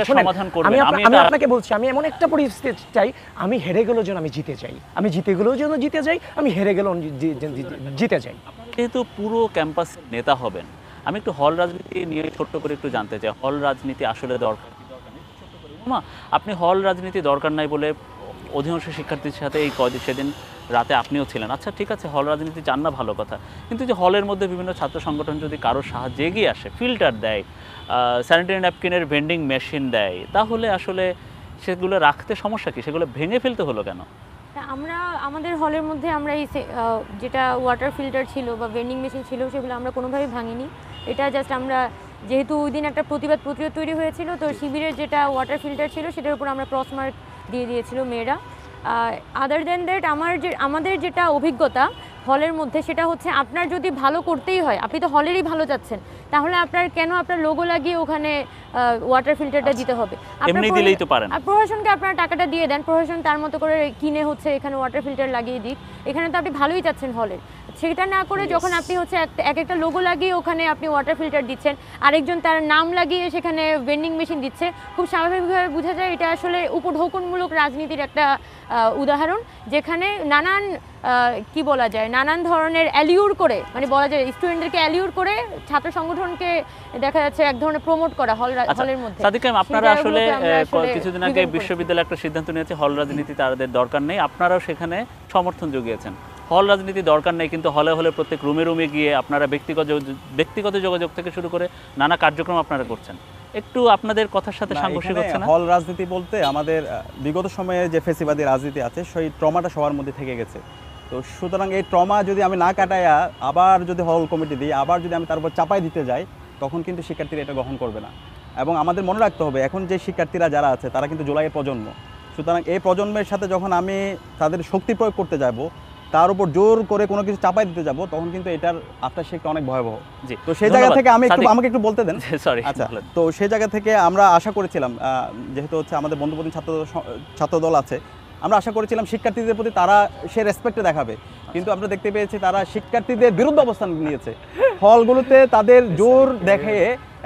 আমি আপনাকে বলছি, আমি এমন একটা পরিস্থিতি চাই, আমি হেরে গেলেও যেন আমি জিতে যাই, আমি জিতে গেলেও যেন জিতে যাই, আমি হেরে গেলেও জিতে যাই।
যেহেতু পুরো ক্যাম্পাসের নেতা হবেন, আমি একটু হল রাজনীতি নিয়ে ছোট্ট করে একটু জানতে চাই। হল রাজনীতি আসলে দরকার কি দরকার নেই? ছোট্ট করে আপনি হল রাজনীতি দরকার নাই বলে অধিকাংশ শিক্ষার্থীর সাথে এই সেদিন রাতে আপনিও ছিলেন। আচ্ছা ঠিক আছে, হল রাজনীতি চান না, ভালো কথা, কিন্তু যে হলের মধ্যে বিভিন্ন ছাত্র সংগঠন যদি কারোর সাহায্যে এগিয়ে আসে, ফিল্টার দেয়, স্যানিটারি ন্যাপকিনের ভেন্ডিং মেশিন দেয়, তাহলে আসলে সেগুলো রাখতে সমস্যা কি? সেগুলো ভেঙে ফেলতে হলো কেন?
আমরা আমাদের হলের মধ্যে আমরা এই যেটা ওয়াটার ফিল্টার ছিল বা ভেন্ডিং মেশিন ছিল, সেগুলো আমরা কোনোভাবেই ভাঙিনি। এটা জাস্ট আমরা, যেহেতু ওই দিন একটা প্রতিরোধ তৈরি হয়েছিল, তো শিবিরের যেটা ওয়াটার ফিল্টার ছিল সেটার উপর আমরা ক্রস মার্ক দিয়ে দিয়েছিল মেয়েরা। আদার দেন দ্যাট আমাদের যেটা অভিজ্ঞতা হলের মধ্যে, সেটা হচ্ছে আপনার যদি ভালো করতেই হয়, আপনি তো হলেরই ভালো চাচ্ছেন, তাহলে আপনার লোগো লাগিয়ে ওখানে ওয়াটার ফিল্টারটা দিতে হবে?
এমনি দিলেই তো পারেন।
প্রশাসনকে আপনারা টাকাটা দিয়ে দেন, প্রশাসন তার মতো করে কিনে হচ্ছে এখানে ওয়াটার ফিল্টার লাগিয়ে দিক। এখানে তো আপনি ভালোই চাচ্ছেন হলের, সেটা না করে যখন আপনি হচ্ছে এক একটা লোগো লাগিয়ে ওখানে আপনি ওয়াটার ফিল্টার দিচ্ছেন, আরেকজন তার নাম লাগিয়ে সেখানে ভেন্ডিং মেশিন দিচ্ছে, খুব স্বাভাবিকভাবে বোঝা যায় এটা আসলে উপঢৌকনমূলক রাজনীতির একটা উদাহরণ, যেখানে নানান কি বলা যায়, নানান ধরনের অ্যালিউর করে, মানে বলা যায় স্টুডেন্টদেরকে অ্যালিউর করে ছাত্র সংগঠনকে দেখা যাচ্ছে এক ধরনের প্রমোট করা হলের মধ্যে।
সাদিক, আপনারা আসলে কিছুদিন আগে বিশ্ববিদ্যালয় একটা সিদ্ধান্ত নিয়েছে হল রাজনীতি তাদের দরকার নেই, আপনারাও সেখানে সমর্থন জুগিয়েছেন। হল রাজনীতি দরকার নেই, কিন্তু হলে প্রত্যেক রুমে গিয়ে আপনারা ব্যক্তিগত যোগাযোগ থেকে শুরু করে নানা কার্যক্রম আপনারা করছেন। একটু আপনাদের কথার সাথে সাংঘর্ষিক হচ্ছে না?
হল রাজনীতি বলতে আমাদের বিগত সময়ে যে ফেসিবাদী রাজনীতি আছে, সেই ট্রমাটা সবার মধ্যে থেকে গেছে। তো সুতরাং এই ট্রমা যদি আমি না কাটাইয়া আবার যদি হল কমিটি দিই, আবার যদি আমি তার উপর চাপাই দিতে যাই, তখন কিন্তু শিক্ষার্থীরা এটা গ্রহণ করবে না। এবং আমাদের মনে রাখতে হবে, এখন যে শিক্ষার্থীরা যারা আছে তারা কিন্তু জুলাইয়ের প্রজন্ম। সুতরাং এই প্রজন্মের সাথে যখন আমি তাদের শক্তি প্রয়োগ করতে যাব, তার উপর জোর করে কোনো কিছু চাপাই দিতে যাব, তখন কিন্তু এটার আফটারশেকটা অনেক ভয়াবহ। তো সেই জায়গা থেকে আমাকে একটু বলতে দেন।
সরি।
আচ্ছা, তো সেই জায়গা থেকে আমরা আশা করেছিলাম, যেহেতু হচ্ছে আমাদের বন্ধুপ্রতিম ছাত্রদল আছে, আমরা আশা করেছিলাম শিক্ষার্থীদের প্রতি তারা সে রেসপেক্ট দেখাবে, কিন্তু আমরা দেখতে পেয়েছি তারা শিক্ষার্থীদের বিরুদ্ধে অবস্থান নিয়েছে। হলগুলোতে তাদের জোর দেখে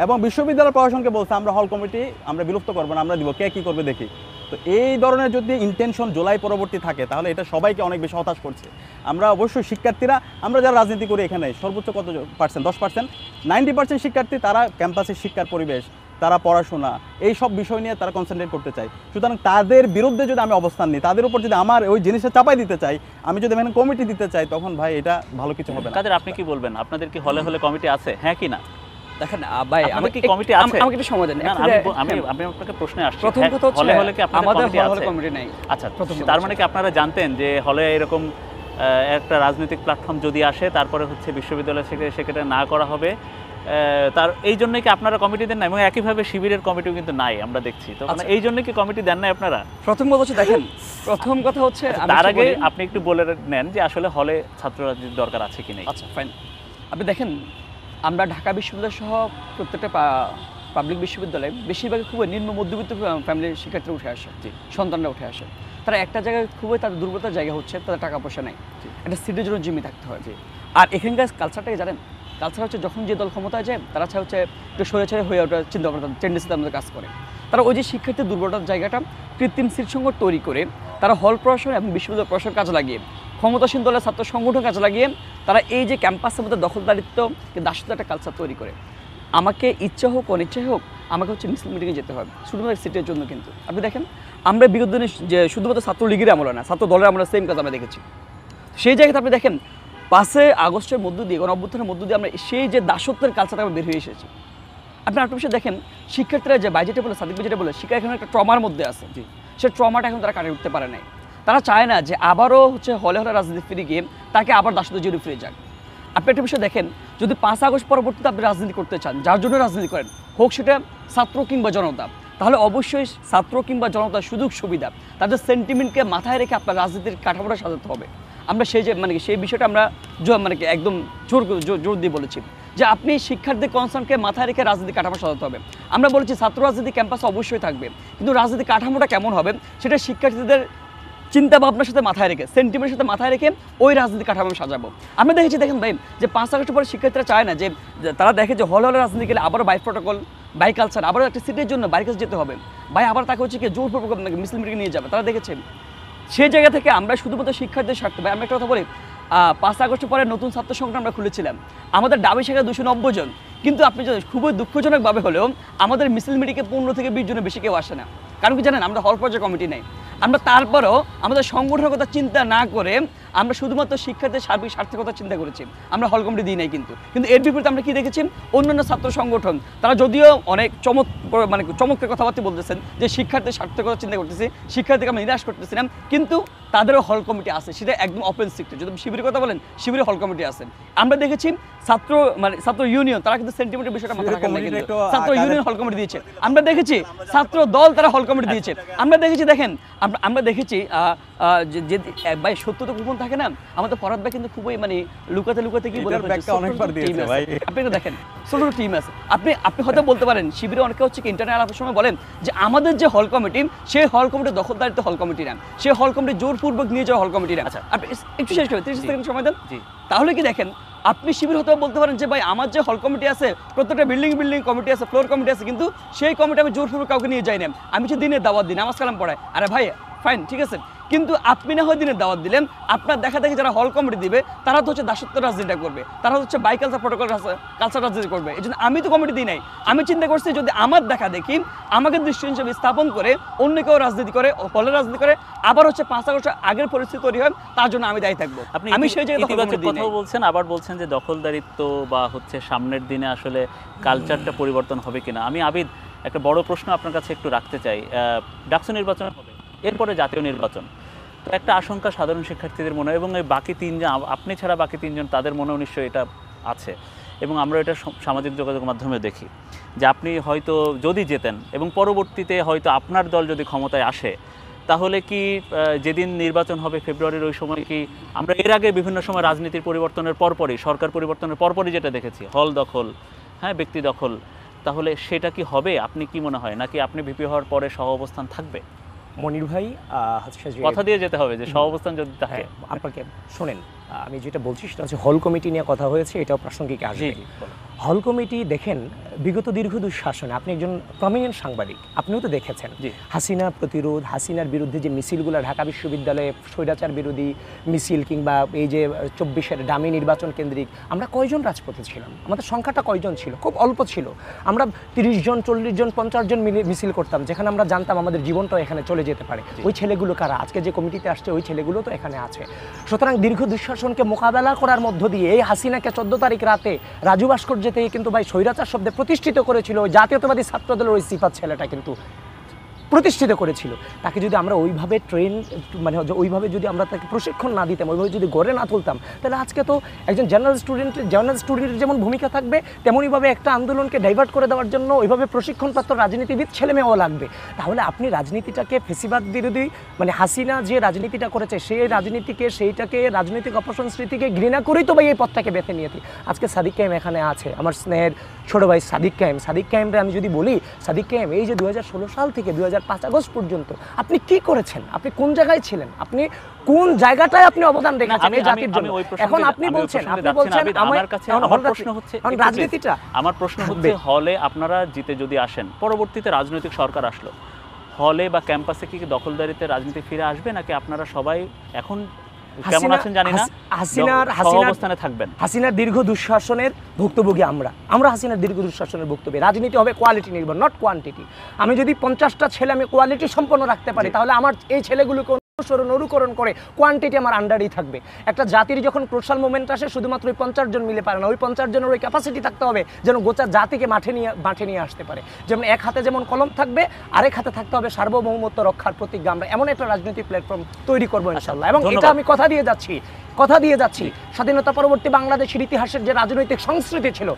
এবং বিশ্ববিদ্যালয় প্রশাসনকে বলছে আমরা হল কমিটি আমরা বিলুপ্ত করবো না, আমরা দিব, কে কী করবে দেখি। তো এই ধরনের যদি ইন্টেনশন জুলাই পরবর্তী থাকে, তাহলে এটা সবাইকে অনেক বেশি হতাশ করছে। আমরা অবশ্যই শিক্ষার্থীরা, আমরা যারা রাজনীতি করি এখানে সর্বোচ্চ কত পার্সেন্ট, 10%, 90% শিক্ষার্থী তারা ক্যাম্পাসের শিক্ষার পরিবেশ, তারা পড়াশোনা, এই সব বিষয় নিয়ে তারা কনসেন্ট্রেট করতে চায়। সুতরাং তাদের বিরুদ্ধে যদি আমি অবস্থান নিই, তাদের উপর যদি আমার ওই জিনিসটা চাপাই দিতে চাই, আমি যদি এখানে কমিটি দিতে চাই, তখন ভাই এটা ভালো কিছু হবে না।
কাদের, আপনি কি বলবেন? আপনাদের কি হলে কমিটি আছে, হ্যাঁ কি না?
দেখেন ভাই,
আমাদের কি কমিটি আছে?
আমাকে একটু সময় দেন।
আমি আপনাকে প্রশ্নে আসছি।
প্রথম কথা হচ্ছে
হলে কি আপনাদের
কমিটি নাই?
আচ্ছা, তার মানে কি আপনারা জানতেন যে হলে এরকম একটা রাজনৈতিক প্ল্যাটফর্ম যদি আসে, তারপরে হচ্ছে বিশ্ববিদ্যালয় সেক্রেটারি না করা হবে, তার এই জন্য কি আপনারা কমিটি দেন না? এবং একইভাবে শিবিরের কমিটিও কিন্তু নাই, আমরা দেখছি। তো এই জন্য কি কমিটি দেন না আপনারা?
প্রথম কথা হচ্ছে, দেখেন প্রথম কথা হচ্ছে,
তার আগে আপনি একটু বলে নেন যে আসলে হলে ছাত্র রাজনীতির দরকার আছে কি নেই।
আচ্ছা ফাইন। আপনি দেখেন, আমরা ঢাকা বিশ্ববিদ্যালয় সহ প্রত্যেকটা পাবলিক বিশ্ববিদ্যালয়ে বেশিরভাগই খুবই নিম্ন মধ্যবিত্ত ফ্যামিলির শিক্ষার্থীরা উঠে আসে, সন্তানরা উঠে আসে। তারা একটা জায়গায় খুবই তাদের দুর্বলতার জায়গা হচ্ছে তাদের টাকা পয়সা নেই, একটা সিটের জন্য জিম্মি থাকতে হয়। আর এখানকার কালচারটাকে জানেন, কালচার হচ্ছে যখন যে দল ক্ষমতায় যায় তারা হচ্ছে একটু সরে হয়ে ওঠা চিন্তা ভাবনা, টেন্ডেন্সিতে আমাদের কাজ করে। তারা ওই যে শিক্ষার্থীর দুর্বলতার জায়গাটা কৃত্রিম সিট সংকট তৈরি করে তারা হল প্রশাসন এবং বিশ্ববিদ্যালয় প্রশাসন কাজে লাগিয়ে ক্ষমতাসীন দলের ছাত্র সংগঠন কাজে লাগিয়ে তারা এই যে ক্যাম্পাসের মধ্যে দখলদারিত্ব দাসত্ব একটা কালচার তৈরি করে। আমাকে ইচ্ছা হোক অনিচ্ছা হোক আমাকে হচ্ছে মিছিল মিটিংয়ে যেতে হবে শুধুমাত্র সিটের জন্য। কিন্তু আপনি দেখেন আমরা বিগত দিনে যে শুধুমাত্র ছাত্রলীগের আমলে না, ছাত্র দলের আমরা সেম কাজ আমরা দেখেছি। সেই জায়গাতে আপনি দেখেন 5 আগস্টের মধ্য দিয়ে গণঅভ্যুত্থানের মধ্য দিয়ে আমরা সেই যে দাসত্বের কালচারটা আমরা বের হয়ে এসেছি। আপনি একটা বিষয় দেখেন, শিক্ষার্থীরা যে বাজেটে বলে সাদিক বাজেটে বলে শিক্ষা এখন একটা ট্রমার মধ্যে আছে। সে ট্রমাটা এখন তারা কাটিয়ে উঠতে পারে নাই। তারা চায় না যে আবারও হচ্ছে হলে হলে রাজনীতি ফিরে গিয়ে তাকে আবার দাসত্ব জেলে ফিরে যাক। আপনি একটা বিষয় দেখেন, যদি 5 আগস্ট পরবর্তীতে আপনি রাজনীতি করতে চান, যার জন্য রাজনীতি করেন, হোক সেটা ছাত্র কিংবা জনতা, তাহলে অবশ্যই ছাত্র কিংবা জনতার সুযোগ সুবিধা তাদের সেন্টিমেন্টকে মাথায় রেখে আপনার রাজনীতির কাঠামোটা সাজাতে হবে। আমরা সেই যে সেই বিষয়টা আমরা একদম জোর দিয়ে বলেছি যে আপনি শিক্ষার্থী কনসার্নকে মাথায় রেখে রাজনীতি কাঠামো সাজাতে হবে। আমরা বলেছি ছাত্র রাজনীতি ক্যাম্পাসে অবশ্যই থাকবে, কিন্তু রাজনীতি কাঠামোটা কেমন হবে সেটা শিক্ষার্থীদের চিন্তা ভাবনার সাথে মাথায় রেখে, সেন্টিমেন্টের সাথে মাথায় রেখে ওই রাজনীতি কাঠামো সাজাবো। আমরা দেখেছি, দেখেন ভাই, যে 5 আগস্টের পরে শিক্ষার্থীরা চায় না যে তারা দেখে যে হলে রাজনীতি গেলে আবারও বাই প্রটোকল, বাই কালচার, আবারও একটা সিটের জন্য বাইরের কাছে যেতে হবে, ভাই আবার তাকে হচ্ছে কি জোরপূর্বক মিছিল মিটিংয়ে নিয়ে যাবে। তারা দেখেছে সেই জায়গা থেকে আমরা শুধুমাত্র শিক্ষার্থীদের স্বার্থে, ভাই আমরা একটা কথা বলি, 5 আগস্টের পরে নতুন ছাত্র সংগঠন আমরা খুলেছিলাম, আমাদের ডাবি শাখায় 290 জন, কিন্তু আপনি জানেন খুবই দুঃখজনকভাবে হলেও আমাদের মিছিল মিটিংয়ে 15 থেকে 20 জনের বেশি কেউ আসে না। কারণ কি জানেন, আমরা হল পর্যায়ে কমিটি নেই। আমরা তারপরেও আমাদের সংগঠনের কথা চিন্তা না করে আমরা শুধুমাত্র শিক্ষার্থীদের সার্বিক স্বার্থের কথা চিন্তা করেছি, আমরা হল কমিটি দিই নাই। কিন্তু এর বিপরীতে আমরা কি দেখেছি, অন্যান্য ছাত্র সংগঠন তারা যদিও অনেক চমৎকার কথাবার্তা বলতেছেন যে শিক্ষার্থীর স্বার্থের কথা চিন্তা করতেছি, শিক্ষার্থীকে আমরা নিরাশ করতেছিলাম, কিন্তু তাদেরও হল কমিটি আছে, সেটা একদম ওপেন সিক্রেট। যদি শিবিরের কথা বলেন, শিবিরের হল কমিটি আছে। আমরা দেখেছি ছাত্র ইউনিয়ন তারা কিন্তু সেন্টিমেন্টের বিষয়টা মাথায় রাখেন না, কিন্তু ছাত্র ইউনিয়ন হল কমিটি দিয়েছে। আমরা দেখেছি ছাত্র দল তারা হল কমিটি দিয়েছে। আমরা দেখেছি, দেখেন আমরা দেখেছি যে ভাই সত্য তো গোপন থাকে না, আমাদের ফরহাদ ভাই কিন্তু খুবই লুকাতে কি বলে আপনি দেখেন ছোট টিম আছে। আপনি হয়তো বলতে পারেন শিবিরে অনেকে হচ্ছে কি ইন্টারনেট আলাপের সময় বলেন যে আমাদের যে হল কমিটি, সেই হল কমিটি দখলদারিত্ব হল কমিটি না, সেই হল কমিটি জোরপূর্বক নিয়ে যাওয়া হল কমিটি না। আপনি একটু শেষ করবেন, 30 সেকেন্ড সময় দেন। তাহলে কি দেখেন, আপনি শিবির হতে বলতে পারেন যে ভাই আমার যে হল কমিটি আছে, প্রত্যেকটা বিল্ডিং কমিটি আছে, ফ্লোর কমিটি আছে, কিন্তু সেই কমিটি আমি জোরপূর্বক কাউকে নিয়ে যাই না, আমি হচ্ছে দিনের দাওয়াত দিই, নামাজ কালাম পড়াই। আরে ভাই ফাইন, ঠিক আছে, কিন্তু আপনি না হয় দিনের দাওয়াত দিলেন, আপনার দেখা দেখি যারা হল কমিটি দিবে তারা তো হচ্ছে দাসত্ব রাজনীতিটা করবে, তারা হচ্ছে বাই কালচার প্রটোকল কালচার রাজনীতি করবে। এই জন্য আমি তো কমিটি দিই নাই। আমি চিন্তা করছি যদি আমার দেখা দেখি আমাকে দৃষ্টি হিসেবে স্থাপন করে অন্য কেউ রাজনীতি করে, হলে রাজনীতি করে, আবার হচ্ছে 5 আগস্ট আগের পরিস্থিতি তৈরি হয়, তার জন্য আমি দায়ী থাকবো। আমি সেই জায়গায়
কথাও বলছেন, আবার বলছেন যে দখলদারিত্ব বা হচ্ছে সামনের দিনে আসলে কালচারটা পরিবর্তন হবে কিনা। আমি আবিদ একটা বড় প্রশ্ন আপনার কাছে একটু রাখতে চাই। ডাকসু নির্বাচন হবে, এরপরে জাতীয় নির্বাচন, তো একটা আশঙ্কা সাধারণ শিক্ষার্থীদের মনে, এবং এই বাকি 3 জন, আপনি ছাড়া বাকি 3 জন, তাদের মনেও নিশ্চয়ই এটা আছে, এবং আমরা এটা সামাজিক যোগাযোগের মাধ্যমে দেখি যে আপনি হয়তো যদি জেতেন এবং পরবর্তীতে হয়তো আপনার দল যদি ক্ষমতায় আসে, তাহলে কি যেদিন নির্বাচন হবে ফেব্রুয়ারির ওই সময় কি আমরা এর আগে বিভিন্ন সময় রাজনীতির পরিবর্তনের পরপরই, সরকার পরিবর্তনের পরপরই যেটা দেখেছি, হল দখল, হ্যাঁ, ব্যক্তি দখল, তাহলে সেটা কি হবে? আপনি কি মনে হয়, নাকি আপনি ভিপি হওয়ার পরে সহ অবস্থান থাকবে?
মনির ভাই
কথা দিয়ে যেতে হবে যে সহ অবস্থান যদি থাকে।
আপনাকে শোনেন, আমি যেটা বলছি সেটা হচ্ছে হল কমিটি নিয়ে কথা হয়েছে, এটাও প্রাসঙ্গিক আসবে। হল কমিটি দেখেন, বিগত দীর্ঘ দুঃশাসনে আপনি একজন প্রমিনেন্ট সাংবাদিক, আপনিও তো দেখেছেন হাসিনা প্রতিরোধ, হাসিনার বিরুদ্ধে যে মিছিলগুলো ঢাকা বিশ্ববিদ্যালয়ে স্বৈরাচার বিরোধী মিছিল, কিংবা এই যে 24-এর ডামি নির্বাচন কেন্দ্রিক, আমরা কয়জন রাজপথে ছিলাম? আমাদের সংখ্যাটা কয়জন ছিল? খুব অল্প ছিল। আমরা 30 জন, 40 জন, 50 জন মিলে মিছিল করতাম, যেখানে আমরা জানতাম আমাদের জীবনটাও এখানে চলে যেতে পারে। ওই ছেলেগুলো কারা? আজকে যে কমিটিতে আসছে ওই ছেলেগুলো তো এখানে আছে। সুতরাং দীর্ঘ দুঃশাসনকে মোকাবেলা করার মধ্য দিয়ে এই হাসিনাকে 14 তারিখ রাতে রাজু ভাস্কর্য থেকে কিন্তু ভাই স্বৈরাচার শব্দে প্রতিষ্ঠিত করেছিল ওই জাতীয়তাবাদী ছাত্রদলের ওই সিফাত ছেলেটা, কিন্তু প্রতিষ্ঠিত করেছিল। তাকে যদি আমরা ওইভাবে ওইভাবে যদি আমরা তাকে প্রশিক্ষণ না দিতাম, ওইভাবে যদি গড়ে না তুলতাম, তাহলে আজকে তো একজন জেনারেল স্টুডেন্টের যেমন ভূমিকা থাকবে, তেমনইভাবে একটা আন্দোলনকে ডাইভার্ট করে দেওয়ার জন্য ওইভাবে প্রশিক্ষণপ্রাপ্ত রাজনীতিবিদ ছেলেমেয়েও লাগবে। তাহলে আপনি রাজনীতিটাকে ফেসিবাদ বিরোধী, হাসিনা যে রাজনীতিটা করেছে সেই রাজনীতিকে, সেইটাকে রাজনৈতিক অপসংস্কৃতিকে ঘৃণা করেই তো ভাই এই পথটাকে বেছে নিয়েছি। আজকে সাদিক কায়েম এখানে আছে, আমার স্নেহের ছোটো ভাই সাদিক কায়েমরে আমি যদি বলি, সাদিক কায়েম এই যে 2016 সাল থেকে 2005 আগস্ট পর্যন্ত আপনি কি করেছেন? আপনি কোন জায়গায় ছিলেন? আপনি কোন জায়গাটায় আপনি অবদান রেখেছেন এই জাতির জন্য? এখন আপনি বলছেন
আমার কাছে আমার প্রশ্ন হচ্ছে হলে আপনারা জিতে যদি আসেন, পরবর্তীতে রাজনৈতিক সরকার আসলো, হলে বা ক্যাম্পাসে কি দখলদারিতে রাজনীতি ফিরে আসবে, নাকি আপনারা সবাই এখন কেমন আছেন জানি না, অবস্থানে থাকবেন।
হাসিনার দীর্ঘ দুঃশাসনের ভুক্তভোগী আমরা হাসিনার দীর্ঘ দুঃশাসনের ভুক্তভোগী। রাজনীতি হবে কোয়ালিটি নির্ভর, নট কোয়ান্টিটি। আমি যদি 50টা ছেলে আমি কোয়ালিটি সম্পন্ন রাখতে পারি, তাহলে আমার এই ছেলেগুলোকে অনুকরণ করে কোয়ান্টিটি আমার আন্ডারই থাকবে। একটা জাতির যখন ক্রোশাল মোমেন্ট আসে, শুধুমাত্র ওই 50 জন মিলে পারে না, ওই 50 জনের ওই ক্যাপাসিটি থাকতে হবে যেন গোটা জাতিকে মাঠে নিয়ে আসতে পারে। যেমন এক হাতে যেমন কলম থাকবে, আরেক হাতে থাকতে হবে সার্বভৌমত্ব রক্ষার প্রতিজ্ঞা। আমরা এমন একটা রাজনৈতিক প্ল্যাটফর্ম তৈরি করবো ইনশাআল্লাহ, এবং এটা আমি কথা দিয়ে যাচ্ছি স্বাধীনতা পরবর্তী বাংলাদেশের ইতিহাসের যে রাজনৈতিক সংস্কৃতি ছিল,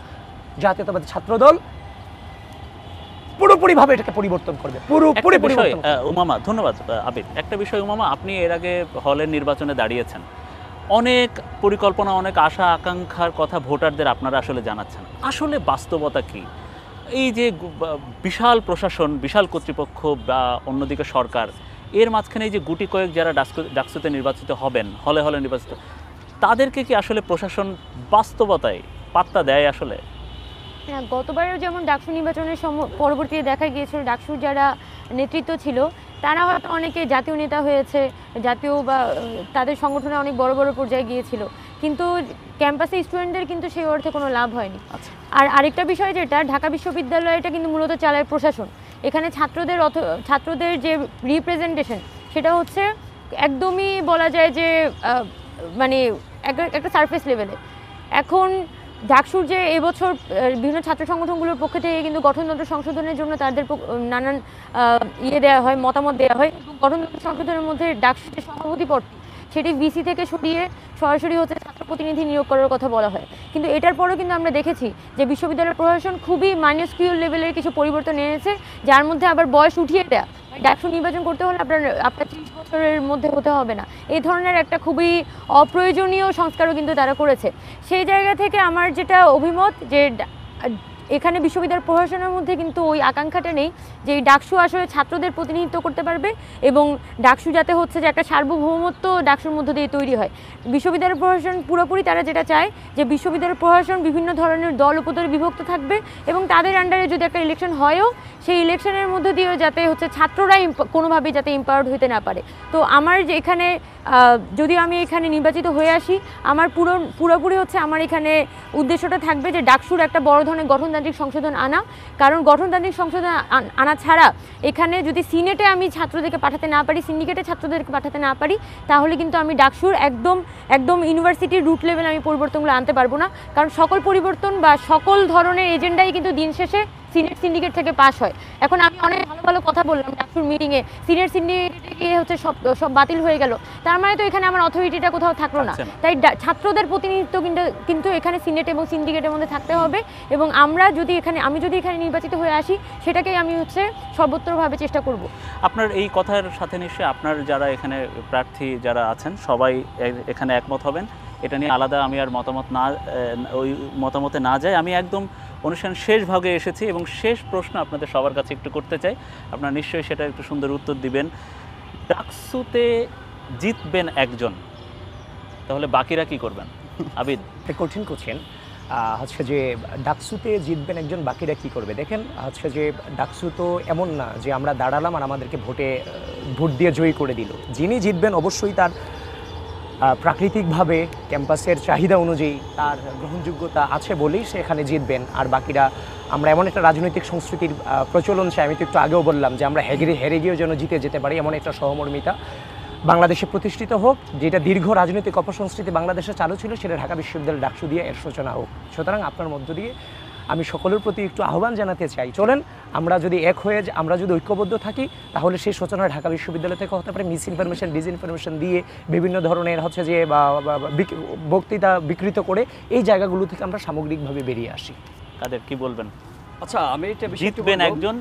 জাতীয়তাবাদী ছাত্রদল পুরোপুরিভাবে এটাকে পরিবর্তন করবে, পুরোপুরি পরিবর্তন।
উমামা, ধন্যবাদ আবিদ। একটা বিষয় উমামা, আপনি এর আগে হলের নির্বাচনে দাঁড়িয়েছেন, অনেক পরিকল্পনা, অনেক আশা আকাঙ্ক্ষার কথা ভোটারদের আপনারা আসলে জানাচ্ছেন। আসলে বাস্তবতা কি? এই যে বিশাল প্রশাসন, বিশাল কর্তৃপক্ষ বা অন্যদিকে সরকার, এর মাঝখানে এই যে গুটি কয়েক যারা ডাকসুতে নির্বাচিত হবেন, হলে হলে নির্বাচিত, তাদেরকে কি আসলে প্রশাসন বাস্তবতায় পাত্তা দেয় আসলে?
হ্যাঁ, গতবারেও যেমন ডাকসু নির্বাচনের পরবর্তীতে দেখা গিয়েছিল ডাকসুর যারা নেতৃত্ব ছিল তারা হয়তো অনেকে জাতীয় নেতা হয়েছে, জাতীয় বা তাদের সংগঠনে অনেক বড় বড় পর্যায়ে গিয়েছিল, কিন্তু ক্যাম্পাসে স্টুডেন্টদের কিন্তু সেই অর্থে কোনো লাভ হয়নি। আর আরেকটা বিষয় যেটা, ঢাকা বিশ্ববিদ্যালয়টা কিন্তু মূলত চালায় প্রশাসন। এখানে ছাত্রদের যে রিপ্রেজেন্টেশন সেটা হচ্ছে একদমই বলা যায় যে মানে একটা সারফেস লেভেলে। এখন ডাকসুর যে এবছর বিভিন্ন ছাত্র সংগঠনগুলোর পক্ষ থেকে কিন্তু গঠনতন্ত্র সংশোধনের জন্য তাদের নানান দেওয়া হয়, মতামত দেওয়া হয়। গঠনতন্ত্র সংশোধনের মধ্যে ডাকসুর যে সভাপতি পদটি সেটি ভিসি থেকে সরিয়ে সরাসরি হচ্ছে ছাত্র প্রতিনিধি নিয়োগ করার কথা বলা হয়। কিন্তু এটার পরেও কিন্তু আমরা দেখেছি যে বিশ্ববিদ্যালয় প্রশাসন খুবই মাইনস্কিউল লেভেলের কিছু পরিবর্তন এনেছে, যার মধ্যে আবার বয়স উঠিয়ে দেয়া, ডাকসু নির্বাচন করতে হলে আপনার 30 বছরের মধ্যে হতে হবে না, এই ধরনের একটা খুবই অপ্রয়োজনীয় সংস্কারও কিন্তু তারা করেছে। সেই জায়গা থেকে আমার যেটা অভিমত যে এখানে বিশ্ববিদ্যালয় প্রশাসনের মধ্যে কিন্তু ওই আকাঙ্ক্ষাটা নেই যে এই ডাকসু আসলে ছাত্রদের প্রতিনিধিত্ব করতে পারবে, এবং ডাকসু যাতে হচ্ছে যে একটা সার্বভৌমত্ব ডাকসুর মধ্য দিয়ে তৈরি হয়। বিশ্ববিদ্যালয় প্রশাসন পুরোপুরি তারা যেটা চায় যে বিশ্ববিদ্যালয় প্রশাসন বিভিন্ন ধরনের দল উপদলে বিভক্ত থাকবে, এবং তাদের আন্ডারে যদি একটা ইলেকশন হয়ও সেই ইলেকশনের মধ্য দিয়েও যাতে হচ্ছে ছাত্ররা কোনোভাবেই যাতে এম্পাওয়ার্ড হতে না পারে। তো আমার যে এখানে যদিও আমি এখানে নির্বাচিত হয়ে আসি, আমার পুরোপুরি হচ্ছে আমার এখানে উদ্দেশ্যটা থাকবে যে ডাকসুর একটা বড় ধরনের গঠনতান্ত্রিক সংশোধন আনা। কারণ গঠনতান্ত্রিক সংশোধন আনা ছাড়া এখানে যদি সিনেটে আমি ছাত্রদেরকে পাঠাতে না পারি, সিন্ডিকেটে ছাত্রদেরকে পাঠাতে না পারি, তাহলে কিন্তু আমি ডাকসুর একদম ইউনিভার্সিটির রুট লেভেল আমি পরিবর্তনগুলো আনতে পারবো না। কারণ সকল পরিবর্তন বা সকল ধরনের এজেন্ডাই কিন্তু দিন শেষে সিনেট সিন্ডিকেট থেকে পাস হয়। এখন আমি অনেক ভালো ভালো কথা বললাম ডাকসুর মিটিংয়ে, সিনেট সিন্ডিকেটে গিয়ে হচ্ছে সব বাতিল হয়ে গেল, তার মানে তো এখানে আমার অথরিটিটা কোথাও থাকলো না। তাই ছাত্রদের প্রতিনিধিত্ব কিন্তু এখানে সিনেট এবং সিন্ডিকেটের মধ্যে থাকতে হবে, এবং আমি যদি এখানে নির্বাচিত হয়ে আসি সেটাকেই আমি হচ্ছে সর্বোত্তরভাবে চেষ্টা করব।
আপনার এই কথার সাথে নিশ্চয়ই আপনার যারা এখানে প্রার্থী যারা আছেন সবাই এখানে একমত হবেন, এটা নিয়ে আলাদা আমি আর ওই মতামতে না যাই। আমি একদম অনুষ্ঠান শেষ ভাগে এসেছি এবং শেষ প্রশ্ন আপনাদের সবার কাছে একটু করতে চাই, আপনারা নিশ্চয়ই সেটা একটু সুন্দর উত্তর দিবেন। ডাকসুতে জিতবেন একজন, তাহলে বাকিরা কি করবেন? আবিদ,
কঠিন কোশ্চেন। হচ্ছে যে ডাকসুতে জিতবেন একজন, বাকিরা কি করবে? দেখেন, হচ্ছে যে ডাকসু তো এমন না যে আমরা দাঁড়ালাম আর আমাদেরকে ভোট দিয়ে জয়ী করে দিল। যিনি জিতবেন অবশ্যই তার প্রাকৃতিকভাবে ক্যাম্পাসের চাহিদা অনুযায়ী তার গ্রহণযোগ্যতা আছে বলেই সে এখানে জিতবেন। আর বাকিরা, আমরা এমন একটা রাজনৈতিক সংস্কৃতির প্রচলন চাই, আমি তো একটু আগেও বললাম যে আমরা হেরে গিয়েও যেন জিতে যেতে পারি, এমন একটা সহমর্মিতা বাংলাদেশে প্রতিষ্ঠিত হোক। যেটা দীর্ঘ রাজনৈতিক অপসংস্কৃতি বাংলাদেশে চালু ছিল, সেটা ঢাকা বিশ্ববিদ্যালয় ডাকসু দিয়ে এর সূচনা হোক। সুতরাং আপনার মধ্য দিয়ে আমি সকলের প্রতি একটু আহ্বান জানাতে চাই, চলেন আমরা যদি এক হয়ে আমরা যদি ঐক্যবদ্ধ থাকি, তাহলে সেই সূচনা ঢাকা বিশ্ববিদ্যালয় থেকে হতে পারে। মিস ইনফরমেশন, ডিসইনফরমেশন দিয়ে বিভিন্ন ধরনের হচ্ছে যে বক্তৃতা বিকৃত করে এই জায়গাগুলো থেকে আমরা সামগ্রিকভাবে বেরিয়ে আসি।
তাদের কি বলবেন?
আচ্ছা, আমি এটা
জিতবেন একজন,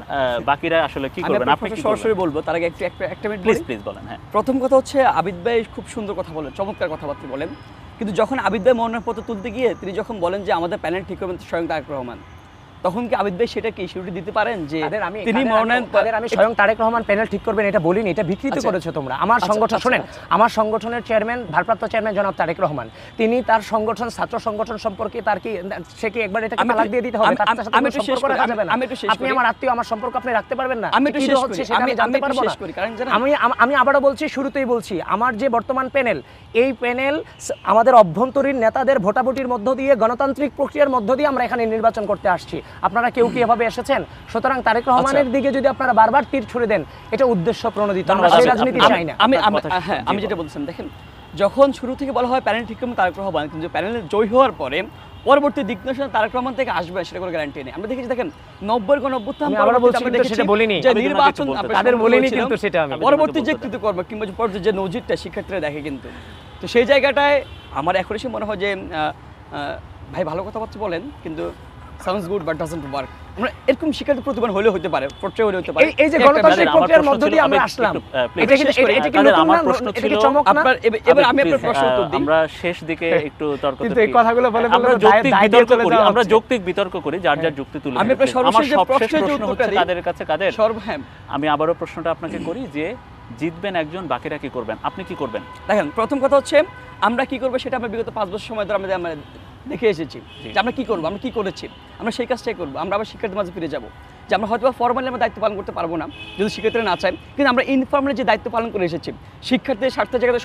বাকিরা আসলে কি করবেন?
আপনি সরাসরি বলবো, তার আগে একটা মিনিট
প্লিজ বলেন। হ্যাঁ,
প্রথম কথা হচ্ছে আবিদ ভাই খুব সুন্দর কথা বলেন, চমৎকার কথাবার্তা বলেন, কিন্তু যখন আবিদ ভাই মনোনয়নপত্র তুলতে গিয়ে তিনি যখন বলেন যে আমাদের প্যানেল ঠিক করবেন স্বয়ং তারেক রহমান, তখন কি আবিদ ভাই সেটা কি ইস্যুটি দিতে পারেন যে তিনি
কাদের
মনোনয়ন
আমি স্বয়ং তারেক রহমান প্যানেল ঠিক করবেন এটা বলিনি, এটা বিকৃত
আচ্ছা।
করেছো তোমরা। আমার সংগঠন শুনেন, আমার সংগঠনের চেয়ারম্যান, ভারপ্রাপ্ত চেয়ারম্যান জনাব তারেক রহমান, তিনি তার সংগঠন, ছাত্র সংগঠন সম্পর্কে তার কি, সে কি একবার এটাকে তালাক দিয়ে দিতে হবে? তার সাথে কোনো সম্পর্ক রাখা যাবে না। আপনি আমার আত্মীয়, আমার সম্পর্ক আপনি রাখতে পারবেন না।
আমি একটু
কি
শেষ
হচ্ছে
করি,
সেটা আমি জানতে পারবো না। আমি আবারও বলছি, শুরুতেই বলছি, আমার যে বর্তমান প্যানেল, এই প্যানেল আমাদের অভ্যন্তরীণ নেতাদের ভোটাভুটির মধ্য দিয়ে, গণতান্ত্রিক প্রক্রিয়ার মধ্য দিয়ে আমরা এখানে নির্বাচন করতে আসছি। আপনারা কেউ কি এভাবে এসেছেন? সুতরাং তারেক রহমানের দিকে যদি আপনারা বারবার তীর ছুড়ে দেন, এটা উদ্দেশ্য প্রণোদিত। আমরা সেই রাজনীতি চাই না।
আমি যেটা বলছিলাম, দেখেন যখন শুরু থেকে বলা হয় প্যানেল ঠিক করবেন তারেক রহমান, কিন্তু প্যানেলে জয়ী হওয়ার পরে পরবর্তী দিক নির্দেশনা তারেক রহমান থেকে আসবে সেটা কোনো গ্যারান্টি নেই। আমরা দেখেছি, দেখেন 90-এর গণঅভ্যুত্থান পরবর্তী যে কৃতকর্ম কিংবা যে নজিরটা শিক্ষার্থীরা দেখে, কিন্তু তো সেই জায়গাটায় আমার এখন এসে মনে হয় যে ভাই ভালো কথাবার্তা বলেন, কিন্তু sounds good but doesn't work. আমরা এরকম শিক্ষার্থী প্রতিবার হলে হতে পারে, পর্যায়ে হলে হতে পারে।
এই যে গণতান্ত্রিক প্রক্রিয়ার মধ্য দিয়ে আমরা আসলাম, এটা কি নতুন?
আমার প্রশ্ন ছিল,
আপনার এবার আমি আপনার প্রশ্ন উত্তর দিই।
আমরা শেষ দিকে একটু তর্ক
কিন্তু এই কথাগুলো বলে
আমরা যৌক্তিক বিতর্ক করি, আমরা যৌক্তিক বিতর্ক করি, যার যার যুক্তি তুলে।
আমি আপনার সর্বশেষ
প্রশ্ন হচ্ছে কাদের কাছে কাদের
হ্যাঁ,
আমি আবারও প্রশ্নটা আপনাকে করি যে জিতবেন একজন, বাকিরা কি করবেন? আপনি কি করবেন?
দেখেন প্রথম কথা হচ্ছে আমরা কি করবো সেটা আমরা বিগত 5 বছর সময় ধরে আমরা দেখে এসেছি যে আমরা কি করবো, আমরা কি করেছি, আমরা সেই কাজটাই করবো। আমরা আবার শিক্ষার্থীর মাঝে ফিরে যাবো, যে আমরা হয়তো ফর্মালি আমরা দায়িত্ব পালন করতে পারবো না যদি শিক্ষার্থীরা না চায়, কিন্তু আমরা ইনফর্মালি যে দায়িত্ব পালন করে এসেছি শিক্ষার্থীদের স্বার্থের জায়গাতে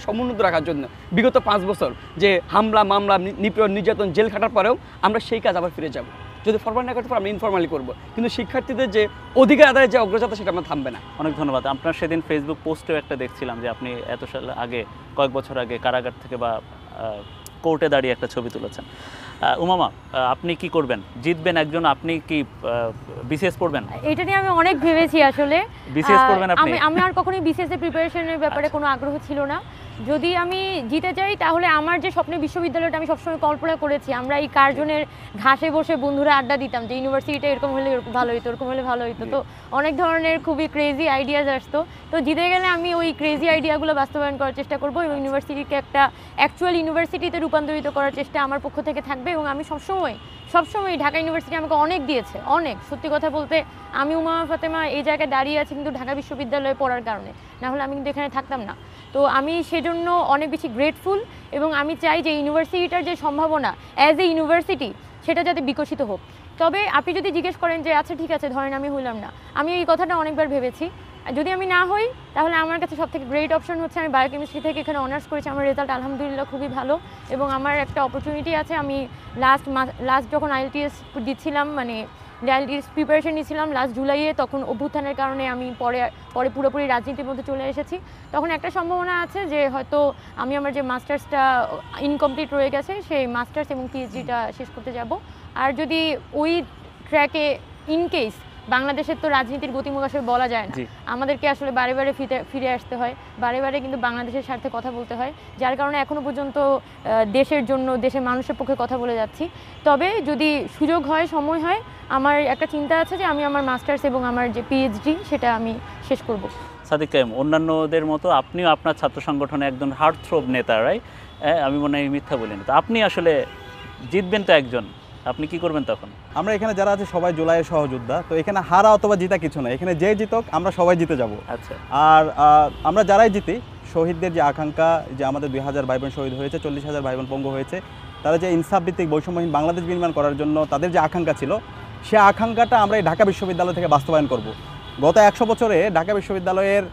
সমুন্নত রাখার জন্য বিগত 5 বছর যে হামলা মামলা নিপীড়ন নির্যাতন জেল খাটার পরেও আমরা সেই কাজ আবার ফিরে যাবো। যদি ফরমাল না করতে পারি আমরা ইনফর্মালি করবো, কিন্তু শিক্ষার্থীদের যে অধিকার আদায়ের যে অগ্রযাত্রা সেটা আমরা থামবে না।
অনেক ধন্যবাদ। আপনার সেদিন ফেসবুক পোস্টেও একটা দেখছিলাম যে আপনি এত সাল আগে, কয়েক বছর আগে কারাগার থেকে বা কোর্টে দাঁড়িয়ে একটা ছবি তুলেছেন। উমামা, আপনি কি করবেন? জিতবেন একজন, আপনি কি বিসিএস পড়বেন?
এটা নিয়ে আমি অনেক ভেবেছি আসলে।
বিসিএস পড়বেন আপনি?
আমি আর কখনোই বিসিএস এর প্রিপারেশনের ব্যাপারে কোনো আগ্রহ ছিল না। যদি আমি জিতে যাই তাহলে আমার যে স্বপ্নের বিশ্ববিদ্যালয়টা আমি সবসময় কল্পনা করেছি, আমরা এই কার্জনের ঘাসে বসে বন্ধুরা আড্ডা দিতাম যে ইউনিভার্সিটিটা এরকম হলে ভালো হতো, এরকম হলে ভালো হতো, তো অনেক ধরনের খুবই ক্রেজি আইডিয়াজ আসতো। তো জিতে গেলে আমি ওই ক্রেজি আইডিয়াগুলো বাস্তবায়ন করার চেষ্টা করবো এবং ইউনিভার্সিটিকে একটা অ্যাকচুয়াল ইউনিভার্সিটিতে রূপান্তরিত করার চেষ্টা আমার পক্ষ থেকে থাকবে। এবং আমি সবসময় ঢাকা ইউনিভার্সিটি আমাকে অনেক দিয়েছে, অনেক। সত্যি কথা বলতে আমি উমামা ফাতেমা এই জায়গায় দাঁড়িয়ে আছি কিন্তু ঢাকা বিশ্ববিদ্যালয়ে পড়ার কারণে, না হলে আমি কিন্তু এখানে থাকতাম না। তো আমি সেজন্য অনেক বেশি গ্রেটফুল এবং আমি চাই যে ইউনিভার্সিটিটার যে সম্ভাবনা অ্যাজ এ ইউনিভার্সিটি সেটা যাতে বিকশিত হোক। তবে আপনি যদি জিজ্ঞেস করেন যে আচ্ছা ঠিক আছে ধরেন আমি হইলাম না, আমি এই কথাটা অনেকবার ভেবেছি। যদি আমি না হই তাহলে আমার কাছে সবথেকে গ্রেট অপশন হচ্ছে আমি বায়োকেমিস্ট্রি থেকে এখানে অনার্স করেছি, আমার রেজাল্ট আলহামদুলিল্লাহ খুবই ভালো এবং আমার একটা অপরচুনিটি আছে। আমি লাস্ট যখন আইএলটিএস দিচ্ছিলাম, মানে আইএলটিএস প্রিপারেশন নিয়েছিলাম লাস্ট জুলাইয়ে, তখন অভ্যুত্থানের কারণে আমি পরে পুরোপুরি রাজনীতির মধ্যে চলে এসেছি। তখন একটা সম্ভাবনা আছে যে হয়তো আমি আমার যে মাস্টার্সটা ইনকমপ্লিট রয়ে গেছে সেই মাস্টার্স এবং পিএইচডিটা শেষ করতে যাব। আর যদি ওই ট্র্যাকে ইনকেস বাংলাদেশের তো রাজনীতির গতিমুখ আসলে বলা যায় না, আমাদেরকে আসলে বারে বারে ফিরে আসতে হয়, বারে বারে কিন্তু বাংলাদেশের স্বার্থে কথা বলতে হয়, যার কারণে এখনও পর্যন্ত দেশের জন্য দেশের মানুষের পক্ষে কথা বলে যাচ্ছি। তবে যদি সুযোগ হয়, সময় হয়, আমার একটা চিন্তা আছে যে আমি আমার মাস্টার্স এবং আমার যে পিএইচডি সেটা আমি শেষ করব।
সাদিক কায়েম, অন্যান্যদের মতো আপনিও আপনার ছাত্র সংগঠনে একজন হার্টথ্রোব নেতা, রাইট? আমি মনে হয় মিথ্যা বলি না। তো আপনি আসলে জিতবেন তো একজন, আপনি কি করবেন তখন?
আমরা এখানে যারা আছে সবাই জুলাইয়ের সহযোদ্ধা, তো এখানে হারা অথবা জিতা কিছু না, এখানে যে জিতক আমরা সবাই জিতে যাব।
আচ্ছা।
আর আমরা যারাই জিতি, শহীদদের যে আকাঙ্ক্ষা, যে আমাদের 2000 ভাই বোন শহীদ হয়েছে, 40,000 ভাই বোন পঙ্গু হয়েছে, তারা যে ইনসাফ ভিত্তিক বৈষম্যহীন বাংলাদেশ বিনির্মাণ করার জন্য তাদের যে আকাঙ্ক্ষা ছিল, সে আকাঙ্ক্ষাটা আমরা এই ঢাকা বিশ্ববিদ্যালয় থেকে বাস্তবায়ন করব। গত 100 বছরে ঢাকা বিশ্ববিদ্যালয়ের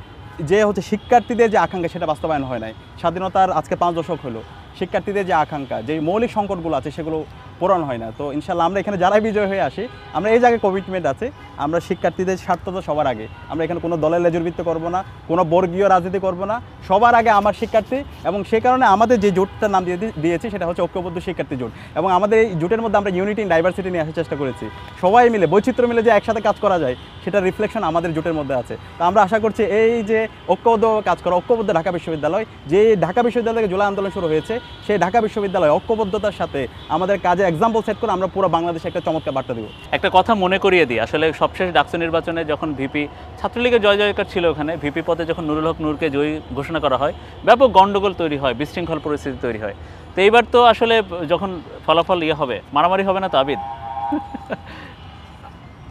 যে শিক্ষার্থীদের যে আকাঙ্ক্ষা সেটা বাস্তবায়ন হয় নাই। স্বাধীনতার আজকে 5 দশক হলো, শিক্ষার্থীদের যে আকাঙ্ক্ষা, যে মৌলিক সংকটগুলো আছে সেগুলো পূরণ হয় না। তো ইনশাল্লাহ আমরা এখানে যারাই বিজয় হয়ে আসি, আমরা এই জায়গায় কমিটমেন্ট আছে, আমরা শিক্ষার্থীদের স্বার্থ তো সবার আগে, আমরা এখানে কোনো দলের লেজুরবৃত্ত করবো না, কোনো বর্গীয় রাজনীতি করবো না, সবার আগে আমার শিক্ষার্থী। এবং সে কারণে আমাদের যে জোটটার নাম দিয়েছি সেটা হচ্ছে ঐক্যবদ্ধ শিক্ষার্থী জোট। এবং আমাদের এই জোটের মধ্যে আমরা ইউনিটি ইন ডাইভার্সিটি নিয়ে আসার চেষ্টা করেছি, সবাই মিলে বৈচিত্র্য মিলে যে একসাথে কাজ করা যায় সেটার রিফ্লেকশন আমাদের জোটের মধ্যে আছে। তো আমরা আশা করছি এই যে ঐক্যবদ্ধ কাজ করা, ঐক্যবদ্ধ ঢাকা বিশ্ববিদ্যালয়, যে ঢাকা বিশ্ববিদ্যালয় থেকে জুলাই আন্দোলন শুরু হয়েছে, সেই ঢাকা বিশ্ববিদ্যালয় ঐক্যবদ্ধতার সাথে আমাদের কাজে এক্সাম্পল সেট করে আমরা পুরো বাংলাদেশে একটা চমৎকার বার্তা দেব।
একটা কথা মনে করিয়ে দিই, আসলে সবশেষ ডাকসু নির্বাচনে যখন ভিপি ছাত্রলীগের জয় জয়কার ছিল ওখানে, ভিপি পদে যখন নুরুল হক নূরকে জয়ী ঘোষণা করা হয়, ব্যাপক গণ্ডগোল তৈরি হয়, বিশৃঙ্খল পরিস্থিতি তৈরি হয়। তো এইবার তো আসলে যখন ফলাফল হবে, মারামারি হবে না তো আবিদ?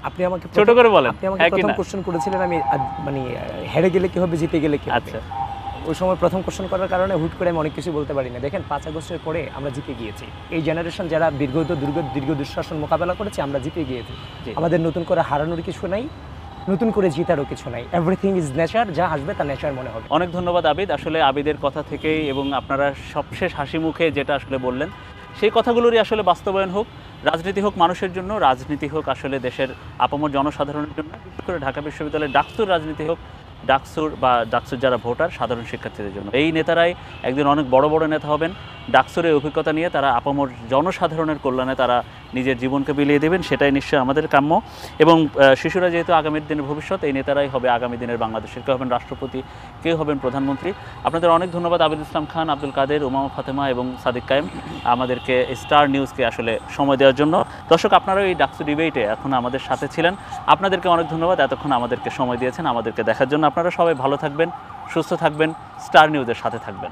আপনি আমাকে
ছোট করে বলেন,
আপনি আমাকে
হ্যাঁ কি
প্রথম
না?
কোশ্চেন করেছিলেন আমি মানে হেরে গেলে কি হবে, জিতে গেলে কি হবে।
আচ্ছা
ওই সময় প্রথম কোশ্চেন করার কারণে হুট করে আমি অনেক কিছু বলতে পারি না। দেখেন 5 আগস্টের পরে আমরা জিতে গিয়েছি। এই জেনারেশন যারা দীর্ঘ দুঃশাসন মোকাবেলা করেছে, আমরা জিতে গিয়েছি।
জি।
আমাদের নতুন করে হারানোর কিছু নাই, নতুন করে জিতারও কিছু নাই। এভরিথিং ইজ নেচার, যা আসবে তা নেচার মনে হবে।
অনেক ধন্যবাদ আবিদ। আসলে আবিদের কথা থেকেই এবং আপনারা সবশেষ হাসি মুখে যেটা আসলে বললেন, সেই কথাগুলোরই আসলে বাস্তবায়ন হোক। রাজনীতি হোক মানুষের জন্য, রাজনীতি হোক আসলে দেশের আপামর জনসাধারণের জন্য, বিশেষ করে ঢাকা বিশ্ববিদ্যালয়ের ডাকসুর রাজনীতি হোক ডাকসুর যারা ভোটার সাধারণ শিক্ষার্থীদের জন্য। এই নেতারাই একদিন অনেক বড় বড় নেতা হবেন। ডাকসুর এই অভিজ্ঞতা নিয়ে তারা আপামর জনসাধারণের কল্যাণে তারা নিজের জীবনকে বিলিয়ে দেবেন, সেটাই নিশ্চয়ই আমাদের কাম্য। এবং শিশুরা যেহেতু আগামীর দিনের ভবিষ্যৎ, এই নেতারাই হবে আগামী দিনের বাংলাদেশের। কেউ হবেন রাষ্ট্রপতি, কেউ হবেন প্রধানমন্ত্রী। আপনাদের অনেক ধন্যবাদ আবিদ ইসলাম খান, আব্দুল কাদের, উমামা ফাতেমা এবং সাদিক কায়েম আমাদেরকে স্টার নিউজকে আসলে সময় দেওয়ার জন্য। দর্শক, আপনারা এই ডাকসু ডিবেটে এখন আমাদের সাথে ছিলেন, আপনাদেরকে অনেক ধন্যবাদ এতক্ষণ আমাদেরকে সময় দিয়েছেন, আমাদেরকে দেখার জন্য। আপনারা সবাই ভালো থাকবেন, সুস্থ থাকবেন, স্টার নিউজের সাথে থাকবেন।